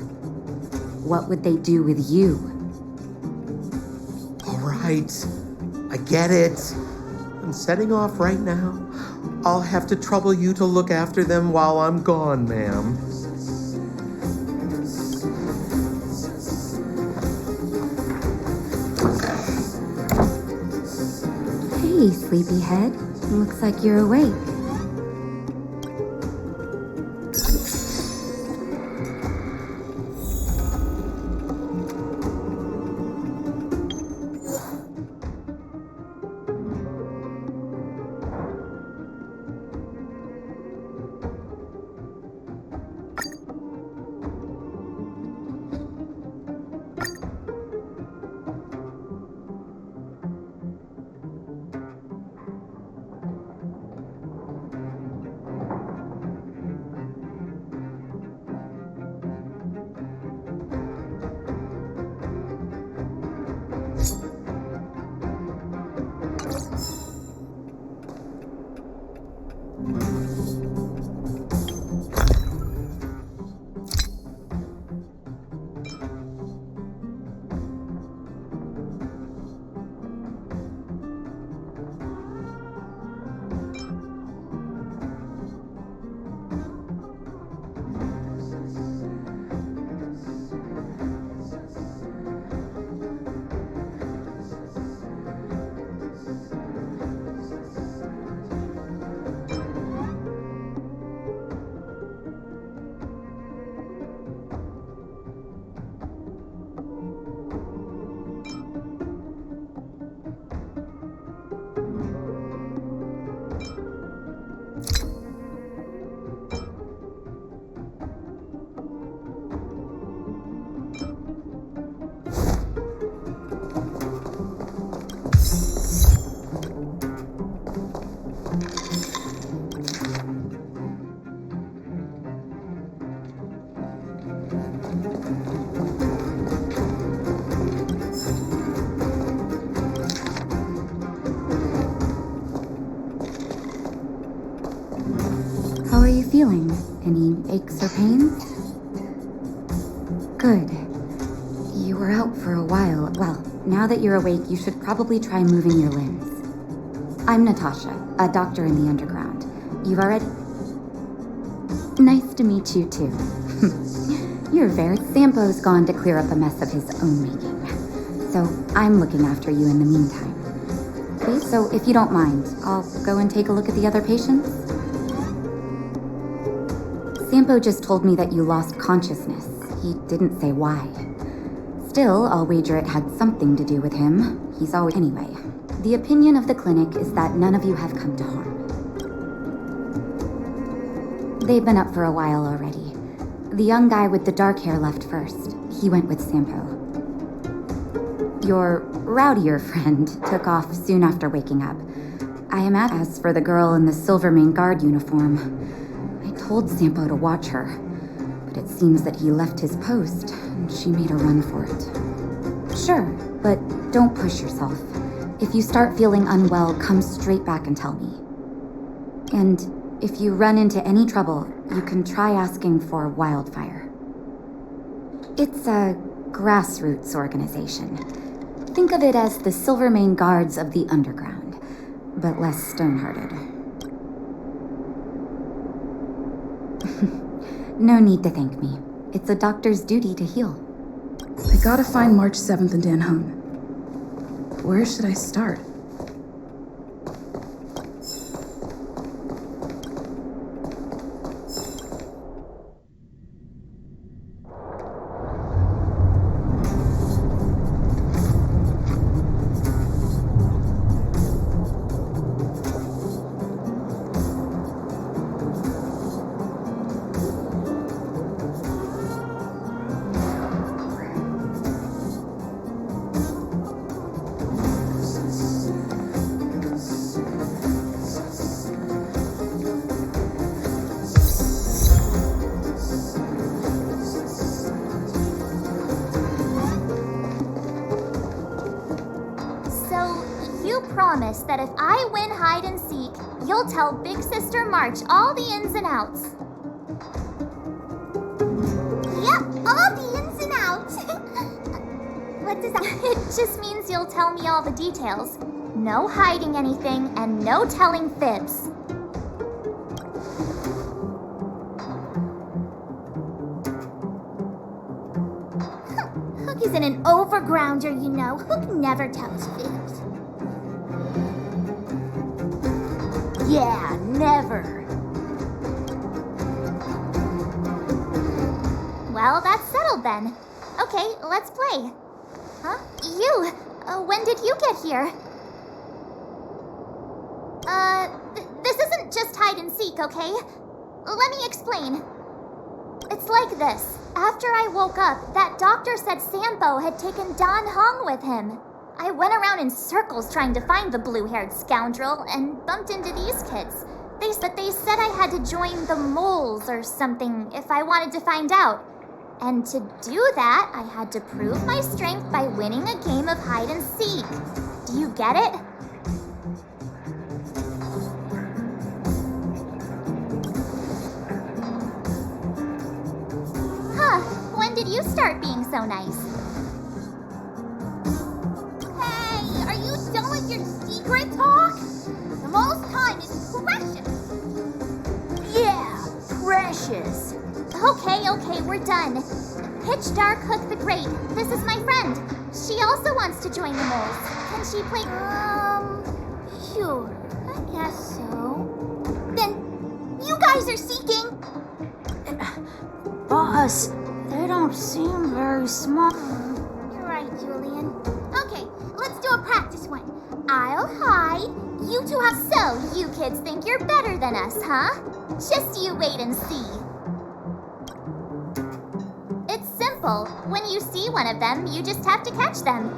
What would they do with you? All right, I get it. I'm setting off right now. I'll have to trouble you to look after them while I'm gone, ma'am. Hey, sleepyhead. Looks like you're awake. How are you feeling? Any aches or pains? Good. You were out for a while. Well, now that you're awake, you should probably try moving your limbs. I'm Natasha, a doctor in the underground. You've already... to meet you too. You're very... Sampo's gone to clear up a mess of his own making. So I'm looking after you in the meantime. Okay, so if you don't mind, I'll go and take a look at the other patients. Sampo just told me that you lost consciousness. He didn't say why. Still, I'll wager it had something to do with him. He's always... Anyway, the opinion of the clinic is that none of you have come to harm. They've been up for a while already. The young guy with the dark hair left first. He went with Sampo. Your rowdier friend took off soon after waking up. I imagine. As for the girl in the Silvermane Guard uniform, I told Sampo to watch her, but it seems that he left his post and she made a run for it. Sure, but don't push yourself. If you start feeling unwell, come straight back and tell me. And if you run into any trouble, you can try asking for Wildfire. It's a grassroots organization. Think of it as the Silvermane Guards of the Underground, but less stone-hearted. No need to thank me. It's a doctor's duty to heal. I gotta find March 7th and Dan Hung. Where should I start? Promise that if I win hide and seek, you'll tell Big Sister March all the ins and outs. Yep, all the ins and outs. What does that... It just means you'll tell me all the details. No hiding anything and no telling fibs. Hook isn't an overgrounder, you know. Hook never tells fibs. Yeah, never. Well, that's settled then. Okay, let's play. Huh? You? When did you get here? This isn't just hide and seek, okay? Let me explain. It's like this. After I woke up, that doctor said Sampo had taken Dan Hong with him. I went around in circles trying to find the blue-haired scoundrel and bumped into these kids. They said I had to join the moles or something if I wanted to find out. And to do that, I had to prove my strength by winning a game of hide and seek. Do you get it? Huh, when did you start being so nice? Done with your secret talk? The most time is precious. Yeah, precious. Okay, we're done. Pitch Dark Hook the Great. This is my friend. She also wants to join the moles. Can she play? Sure. I guess so. Then, you guys are seeking. Boss, they don't seem very smart. You're right, Julian. Okay, let's do a practice one. I'll hide. You two have... So, you kids think you're better than us, huh? Just you wait and see. It's simple. When you see one of them, you just have to catch them.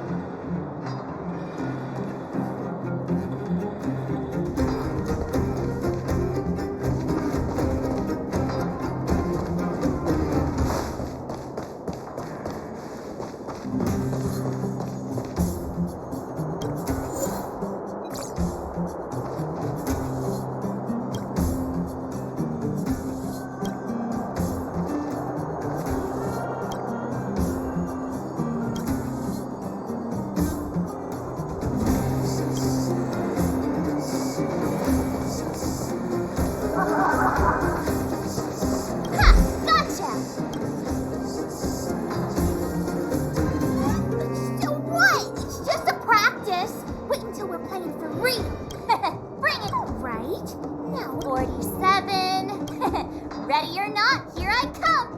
I come!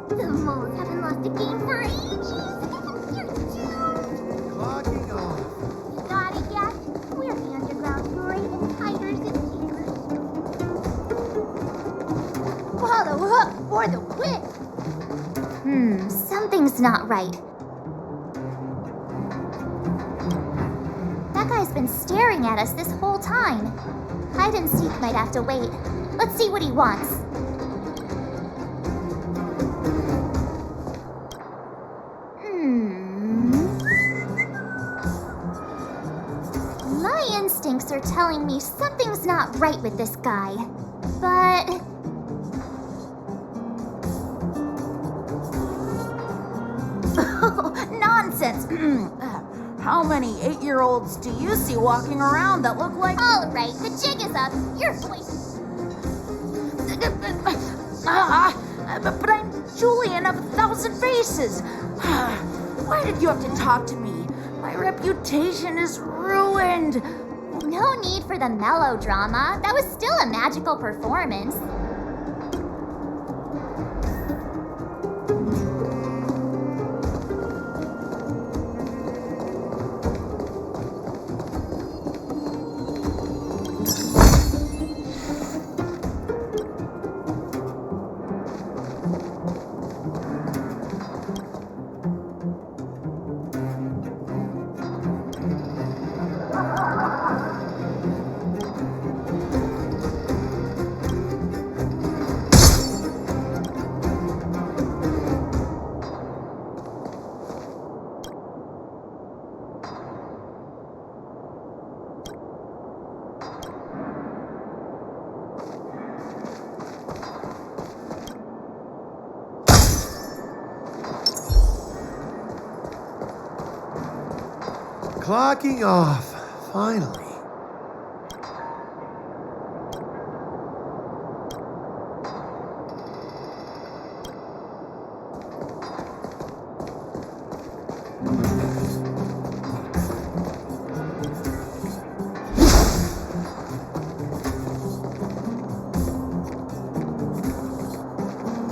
The moles haven't lost a game for ages. Clocking off. You got it yet? We're the underground's greatest hiders and seekers. Follow up for the win! Something's not right. That guy's been staring at us this whole time. Hide and seek might have to wait. Let's see what he wants. My instincts are telling me something's not right with this guy. But... Nonsense! How many 8-year-olds do you see walking around that look like... All right, the jig is up. You're going... But I'm Julian of 1,000 Faces. Why did you have to talk to me? My reputation is ruined. No need for the melodrama. That was still a magical performance. Clocking off. Finally.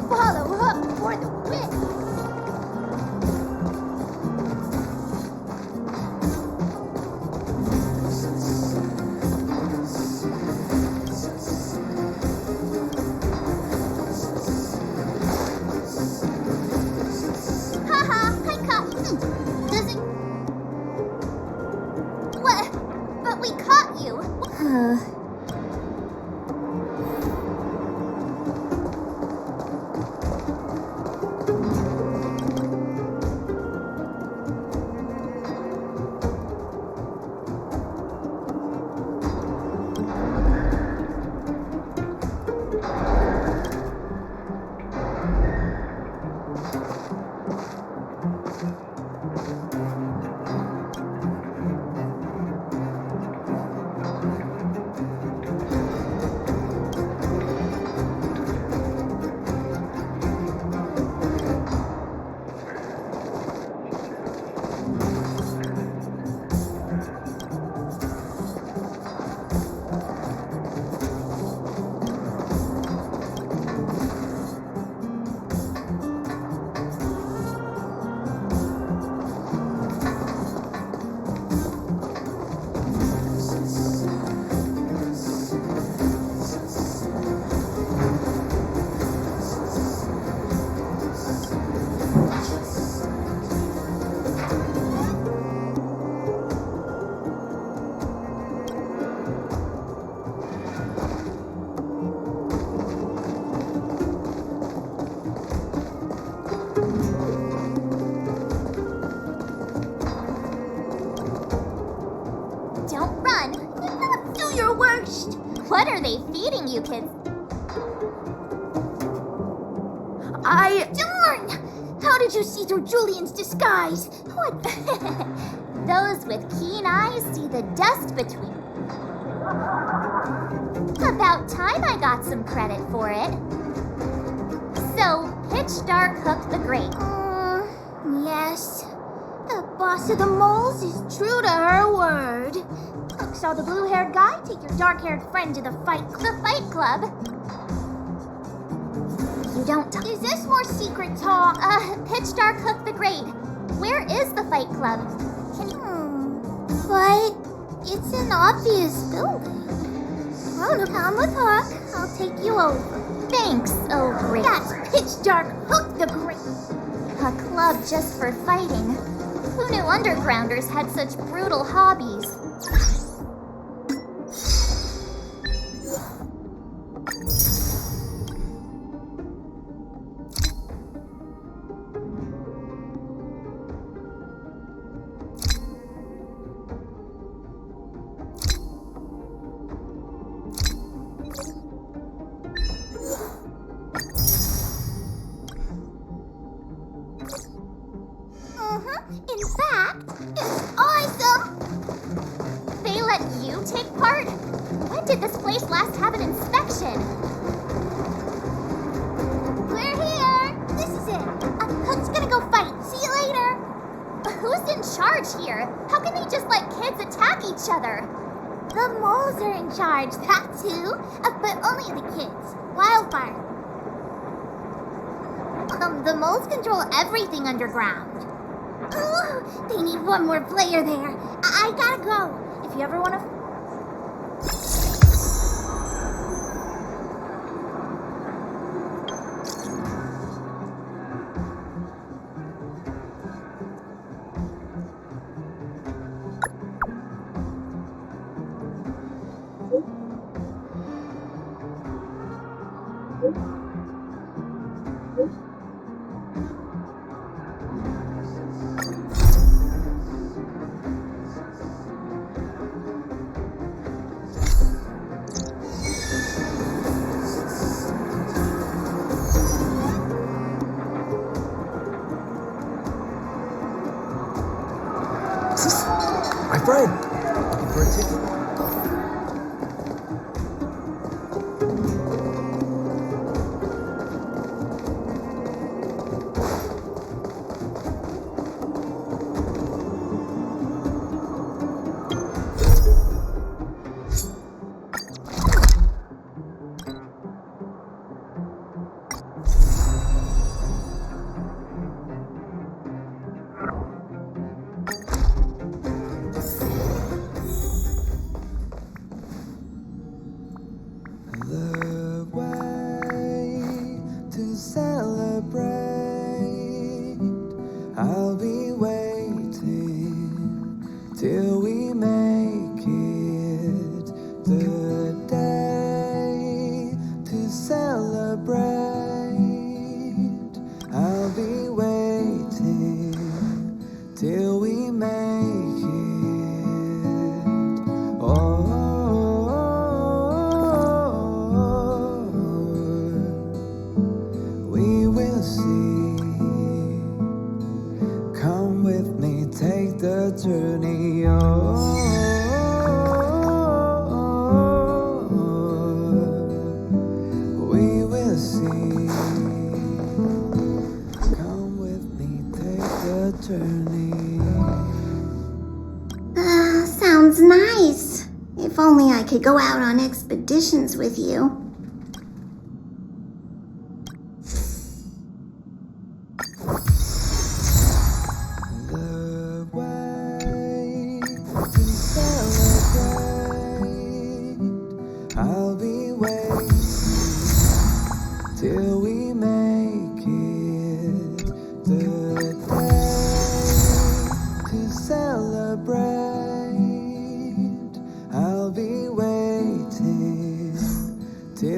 Follow up for the win. What are they feeding you kids? Darn! How did you see through Julian's disguise? What? Those with keen eyes see the dust between. About time I got some credit for it. So, Pitch Dark Hook the Great. Yes. The boss of the moles is true to her word. Hook saw the blue-haired guy take your dark-haired friend to the Fight Club. you don't talk. Is this more secret talk? Pitch Dark Hook the Great. Where is the Fight Club? Can you... But it's an obvious building. Oh, come with Hook. I'll take you over. Thanks, oh great. That's Pitch Dark Hook the Great. A club just for fighting. Who knew undergrounders had such brutal hobbies? In fact, it's awesome! They let you take part? When did this place last have an inspection? We're here! This is it. Hook's gonna go fight. See you later! Who's in charge here? How can they just let kids attack each other? The moles are in charge, that too. But only the kids. Wildfire. The moles control everything underground. Ooh, they need one more player there. I gotta go. If you ever want to... My friend, looking for a ticket? I'll be waiting till we make it the day to celebrate. I'll be waiting till we make it. Oh, we will see. Come with me, take the journey. Oh, we will see. Come with me, take the journey. Sounds nice. If only I could go out on expeditions with you. I'll be waiting till we make it the day to celebrate. I'll be waiting till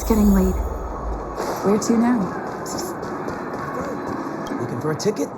getting late. Where to now? Looking for a ticket?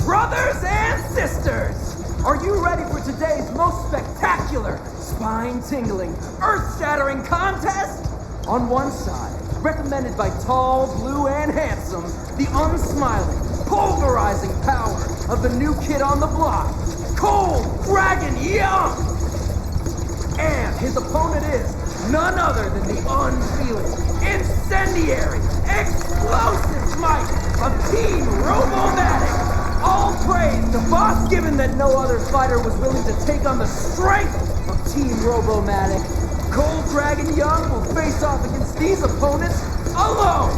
Brothers and sisters, are you ready for today's most spectacular, spine-tingling, earth-shattering contest? On one side, recommended by tall, blue, and handsome, the unsmiling, pulverizing power of the new kid on the block, Cold Dragon Young! And his opponent is none other than the unfeeling, incendiary, explosive might of Team Robomatic! All praise to Boss, given that no other fighter was willing to take on the strength of Team Robomatic. Cold Dragon Young will face off against these opponents alone!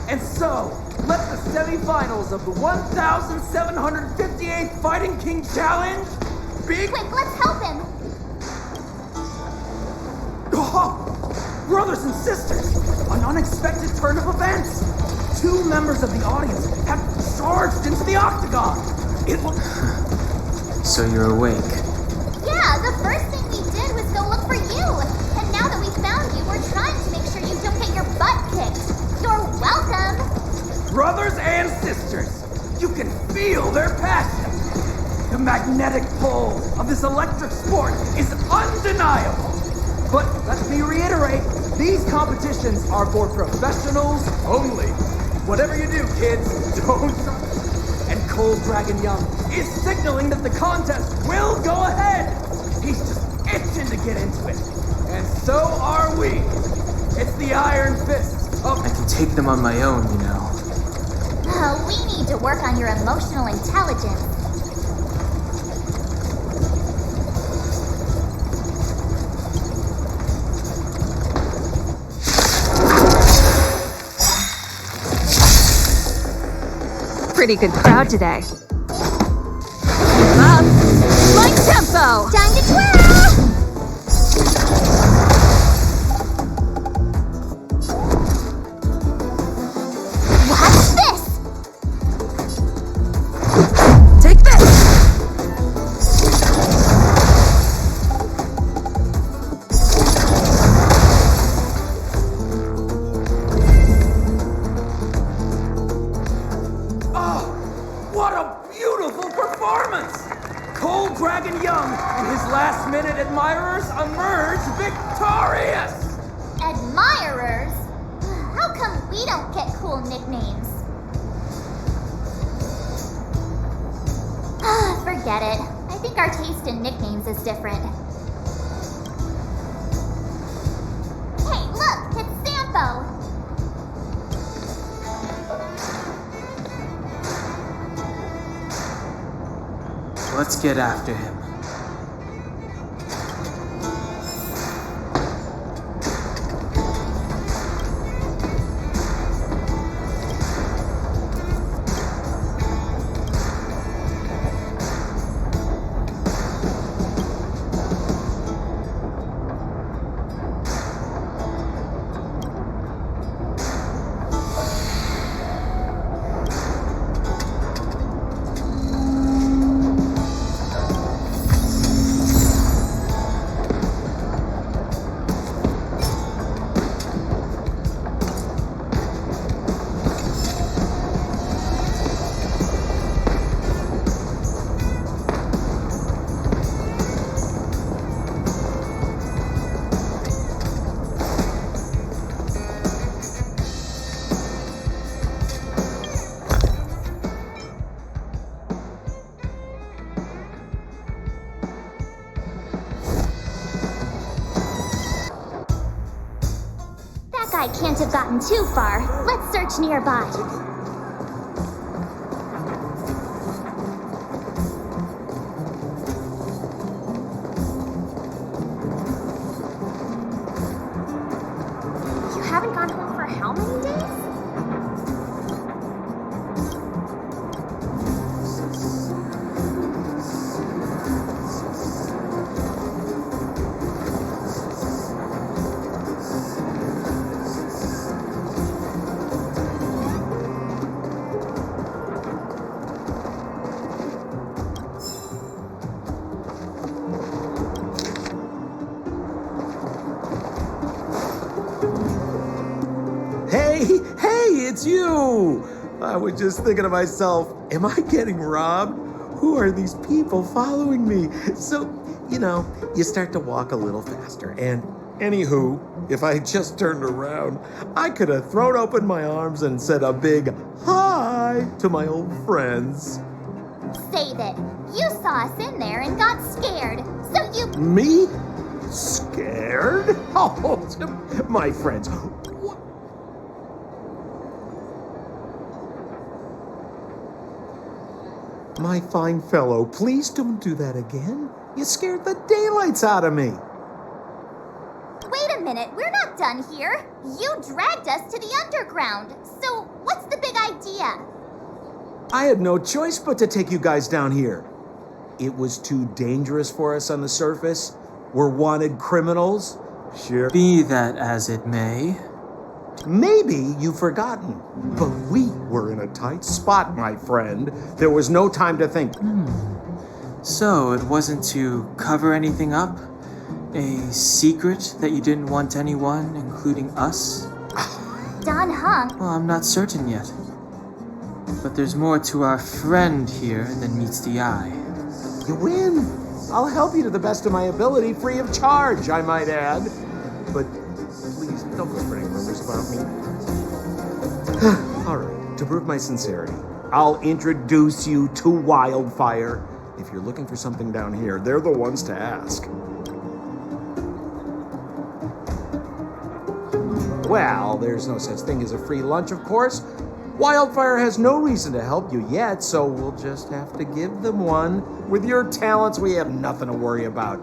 And so, let the semifinals of the 1758th Fighting King Challenge begin! Quick, let's help him! Brothers and sisters, an unexpected turn of events. 2 members of the audience have charged into the octagon. It looks... So you're awake. Yeah, the first thing we did was go look for you. And now that we found you, we're trying to make sure you don't get your butt kicked. You're welcome. Brothers and sisters, you can feel their passion. The magnetic pull of this electric sport is undeniable. But let me reiterate, these competitions are for professionals only. Whatever you do, kids, don't... And Cold Dragon Young is signaling that the contest will go ahead. He's just itching to get into it. And so are we. It's the iron fist of... I can take them on my own, you know. Oh, we need to work on your emotional intelligence. Pretty good crowd today. Up! Like tempo! Time to twirl! What's this? Take this! What a beautiful performance! Cold Dragon Young and his last-minute admirers emerge victorious! Admirers? How come we don't get cool nicknames? Forget it. I think our taste in nicknames is different. Hey, look! It's Sampo! Let's get after him. I can't have gotten too far. Let's search nearby. You haven't gone home for how many days? Hey, it's you! I was just thinking to myself, am I getting robbed? Who are these people following me? So, you start to walk a little faster. And anywho, if I just turned around, I could have thrown open my arms and said a big hi to my old friends. Save it. You saw us in there and got scared. So you... Me? Scared? Oh, my friends. My fine fellow, please don't do that again. You scared the daylights out of me. Wait a minute, we're not done here. You dragged us to the underground. So what's the big idea? I had no choice but to take you guys down here. It was too dangerous for us on the surface. We're wanted criminals. Sure. Be that as it may. Maybe you've forgotten, but we were in a tight spot, my friend. There was no time to think. So, it wasn't to cover anything up? A secret that you didn't want anyone, including us? Dan Heng. Well, I'm not certain yet. But there's more to our friend here than meets the eye. You win. I'll help you to the best of my ability, free of charge, I might add. But please, don't go spreading rumors about me. All right, to prove my sincerity, I'll introduce you to Wildfire. If you're looking for something down here, they're the ones to ask. Well, there's no such thing as a free lunch, of course. Wildfire has no reason to help you yet, so we'll just have to give them one. With your talents, we have nothing to worry about.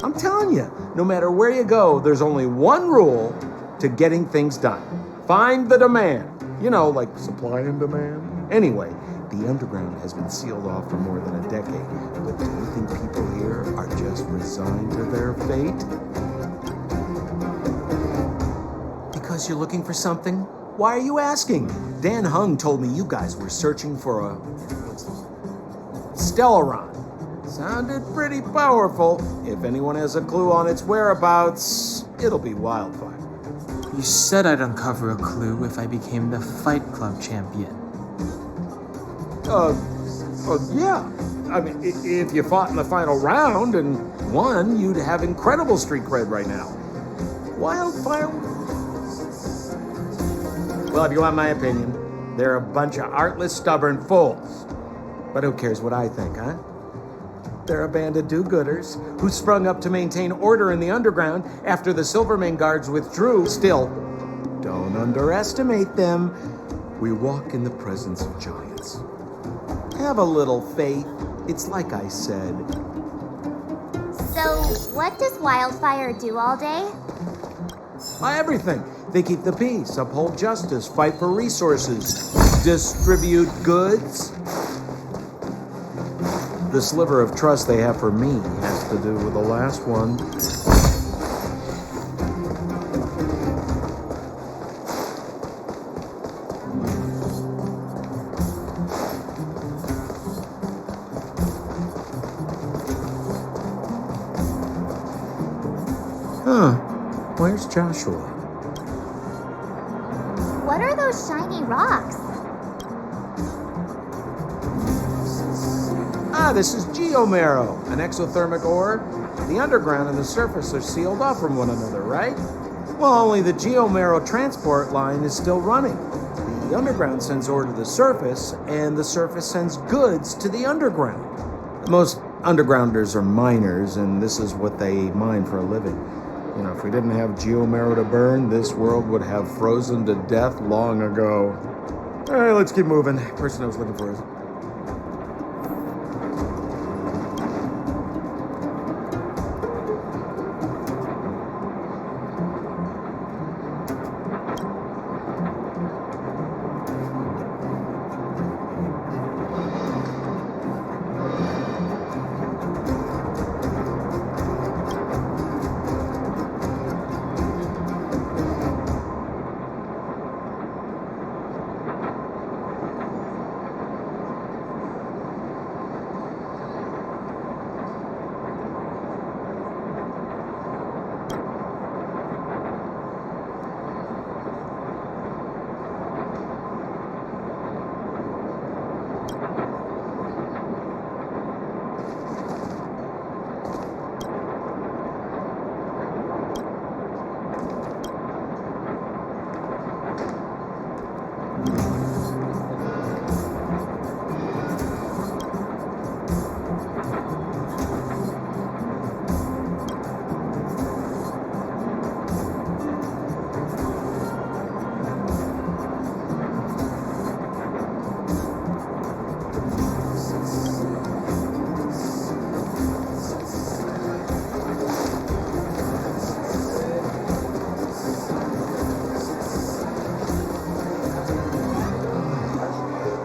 I'm telling you, no matter where you go, there's only one rule to getting things done. Find the demand. You know, like supply and demand. Anyway, the underground has been sealed off for more than a decade. But do you think people here are just resigned to their fate? Because you're looking for something? Why are you asking? Dan Heng told me you guys were searching for a Stellaron. Sounded pretty powerful. If anyone has a clue on its whereabouts, it'll be Wildfire. You said I'd uncover a clue if I became the Fight Club champion. Yeah. I mean, if you fought in the final round and won, you'd have incredible street cred right now. Wildfire... Well, if you want my opinion, they're a bunch of artless, stubborn fools. But who cares what I think, huh? They're a band of do-gooders who sprung up to maintain order in the underground after the Silvermane guards withdrew. Still, don't underestimate them. We walk in the presence of giants. Have a little faith. It's like I said. So, what does Wildfire do all day? Everything. They keep the peace, uphold justice, fight for resources, distribute goods. The sliver of trust they have for me has to do with the last one. Where's Joshua? What are those shiny rocks? This is geomarrow, an exothermic ore. The underground and the surface are sealed off from one another, right? Well, only the geomarrow transport line is still running. The underground sends ore to the surface, and the surface sends goods to the underground. Most undergrounders are miners, and this is what they mine for a living. You know, if we didn't have geomarrow to burn, this world would have frozen to death long ago. All right, let's keep moving. Person I was looking for is...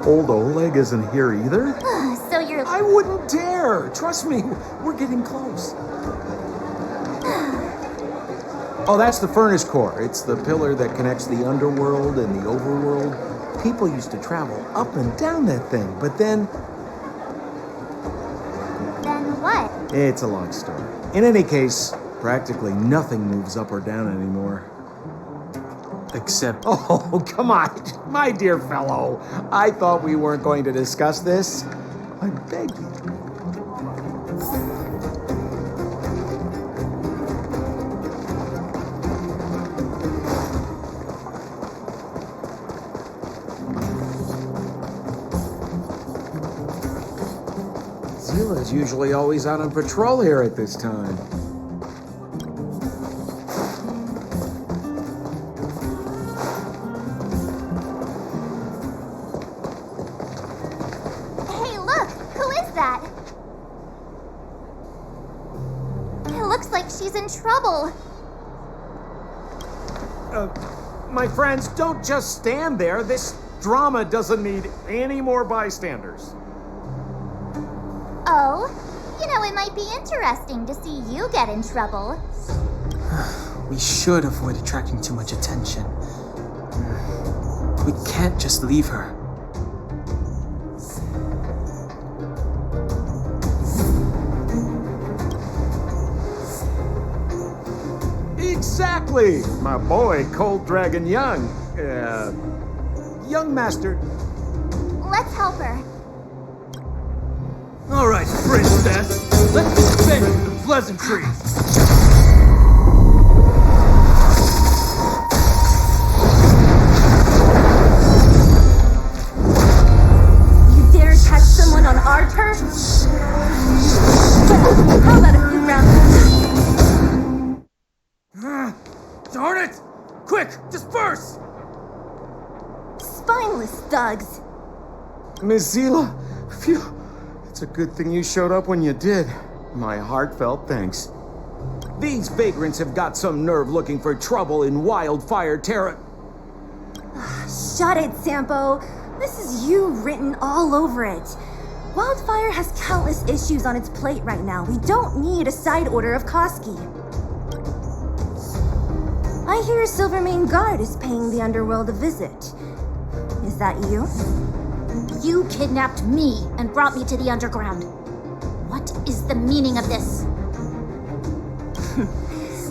Old Oleg isn't here either? So you're... I wouldn't dare! Trust me, we're getting close. Oh, that's the furnace core. It's the pillar that connects the underworld and the overworld. People used to travel up and down that thing, but then... Then what? It's a long story. In any case, practically nothing moves up or down anymore. Except... Oh, come on, my dear fellow. I thought we weren't going to discuss this. I beg you. Zila's usually always out on patrol here at this time. Hey, look! Who is that? It looks like she's in trouble. My friends, don't just stand there. This drama doesn't need any more bystanders. Oh, you know, it might be interesting to see you get in trouble. We should avoid attracting too much attention. We can't just leave her. Exactly! My boy, Cold Dragon Young. Young Master. Let's help her. All right, princess. Let's dispense with the pleasantries. You dare touch someone on our turf? Well, how about a few rounds? Darn it! Quick, disperse! Spineless thugs. Miss Zila, phew. It's a good thing you showed up when you did. My heartfelt thanks. These vagrants have got some nerve looking for trouble in Wildfire Terra. Shut it, Sampo. This is you written all over it. Wildfire has countless issues on its plate right now. We don't need a side order of Koski. I hear Silvermane Guard is paying the underworld a visit. Is that you? You kidnapped me and brought me to the underground. What is the meaning of this?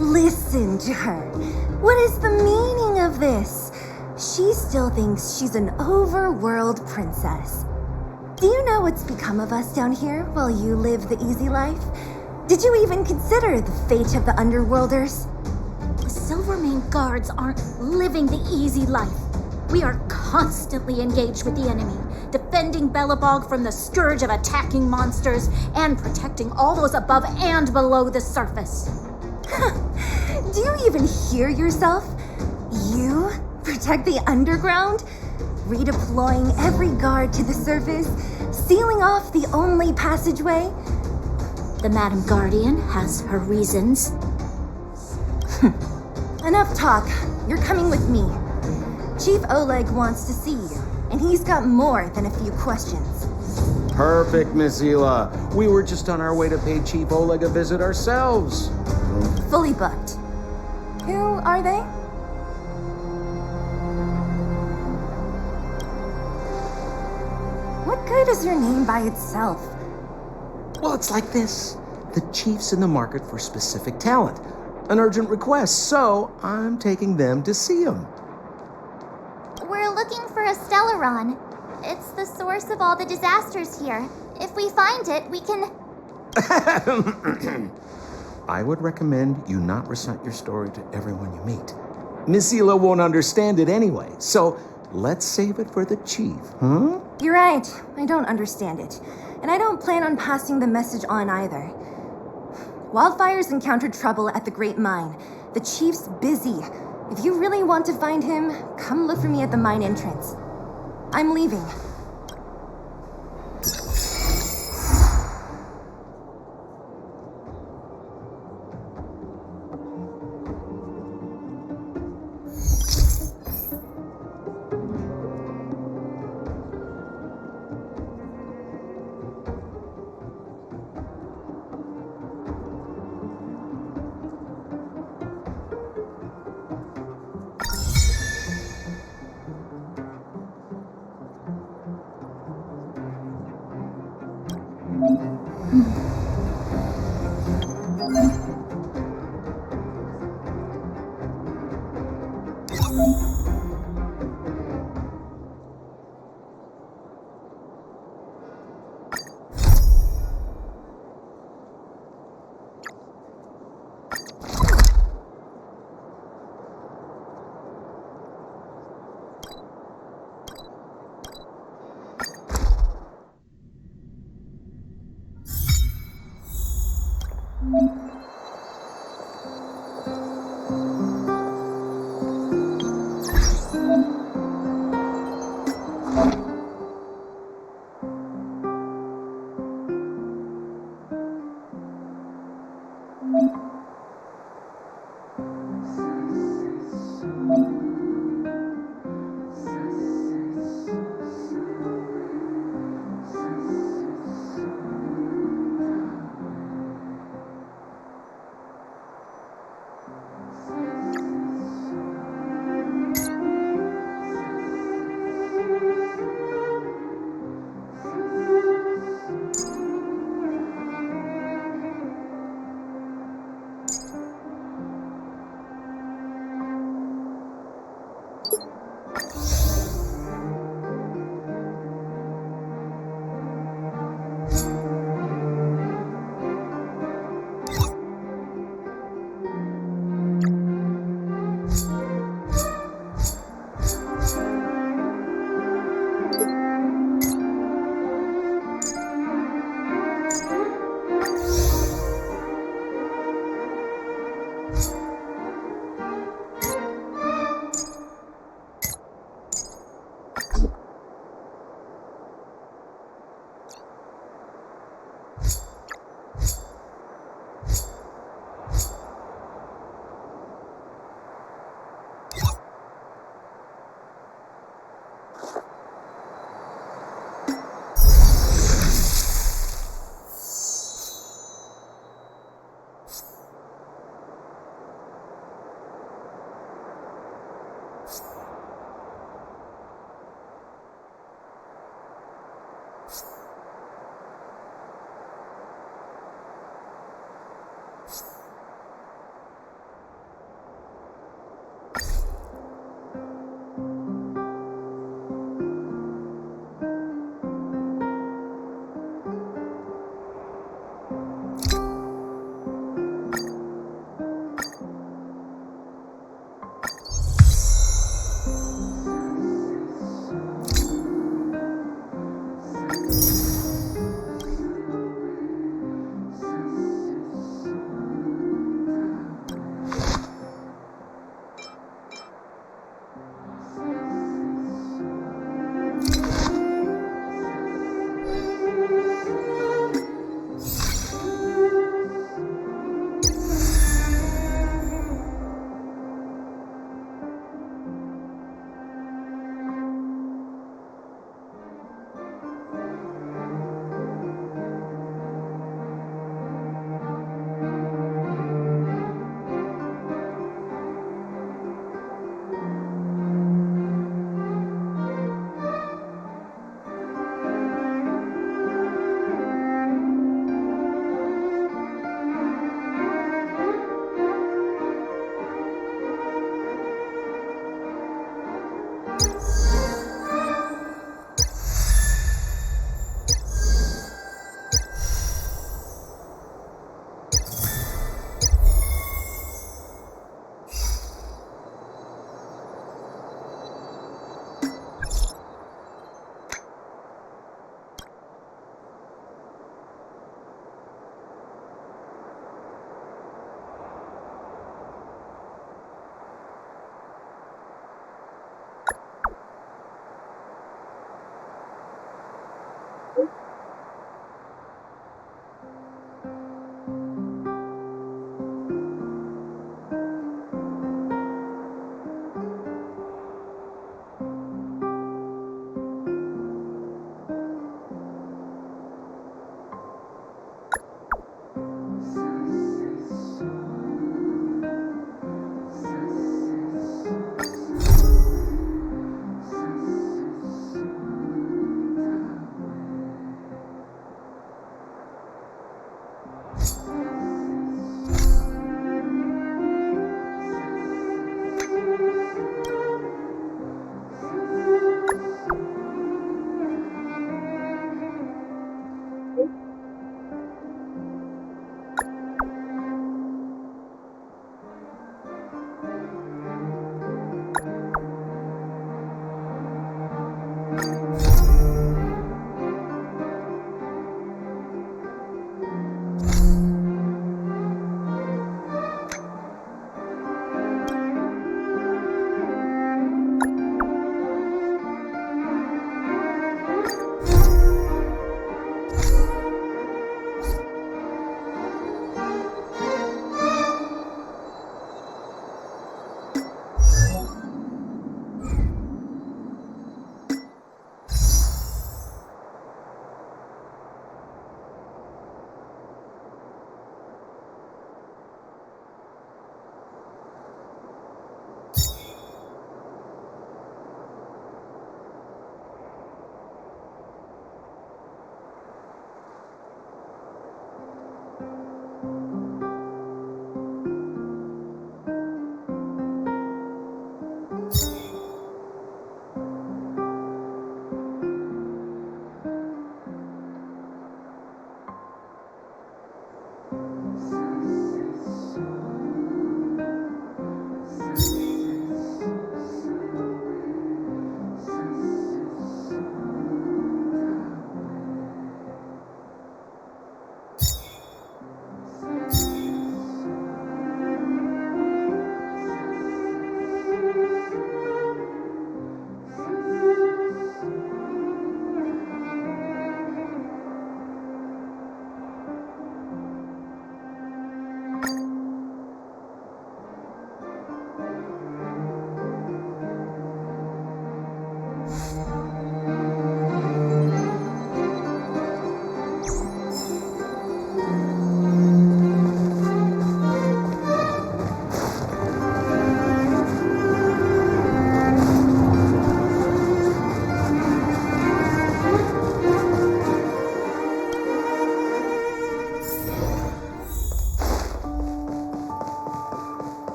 Listen to her. What is the meaning of this? She still thinks she's an overworld princess. Do you know what's become of us down here while you live the easy life? Did you even consider the fate of the underworlders? The Silvermane Guards aren't living the easy life. We are constantly engaged with the enemy, defending Belobog from the scourge of attacking monsters and protecting all those above and below the surface. Do you even hear yourself? You protect the underground? Redeploying every guard to the surface? Sealing off the only passageway? The Madam Guardian has her reasons. Enough talk. You're coming with me. Chief Oleg wants to see you, and he's got more than a few questions. Perfect, Miss Zila. We were just on our way to pay Chief Oleg a visit ourselves. Fully booked. Who are they? What good is your name by itself? Well, it's like this. The chief's in the market for specific talent. An urgent request, so I'm taking them to see him. We're looking for a Stellaron. It's the source of all the disasters here. If we find it, we can... I would recommend you not recite your story to everyone you meet. Miss Zila won't understand it anyway, so let's save it for the chief, huh? You're right. I don't understand it. And I don't plan on passing the message on either. Wildfire's encountered trouble at the Great Mine. The chief's busy. If you really want to find him, come look for me at the mine entrance. I'm leaving.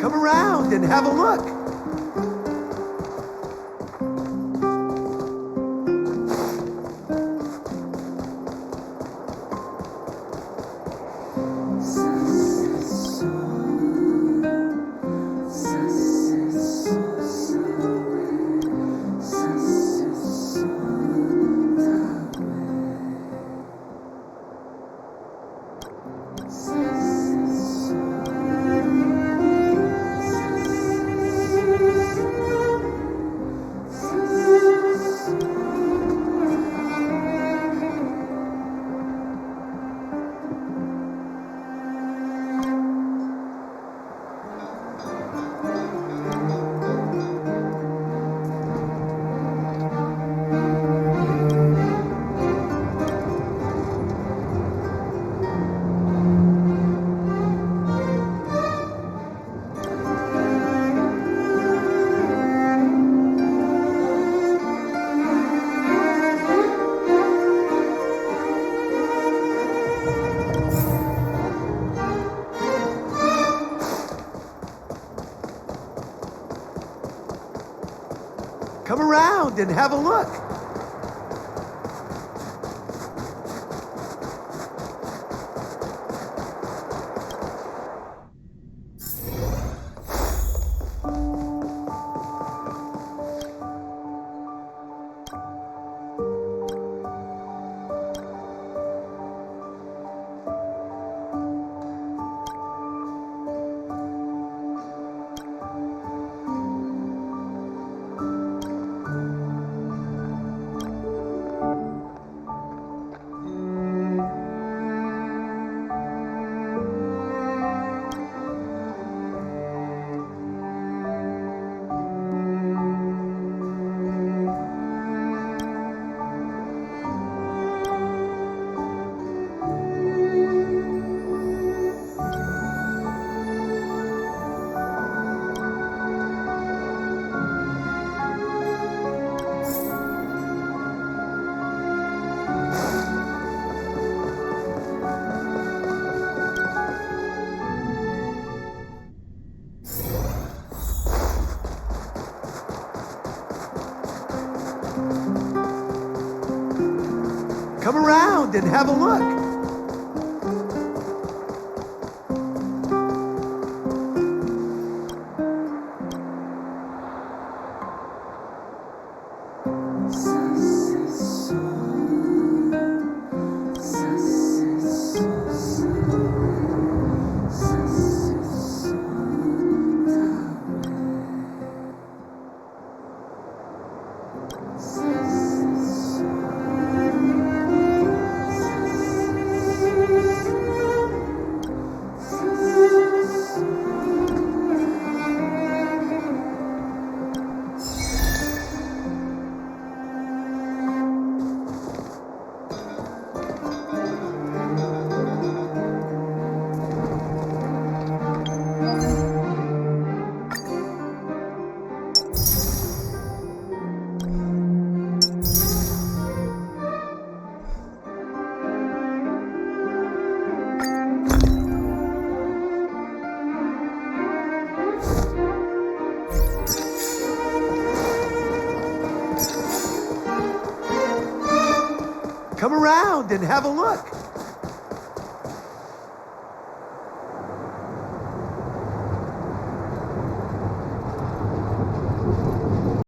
Come around and have a look. Come around and have a look. Come around and have a look. Come around and have a look.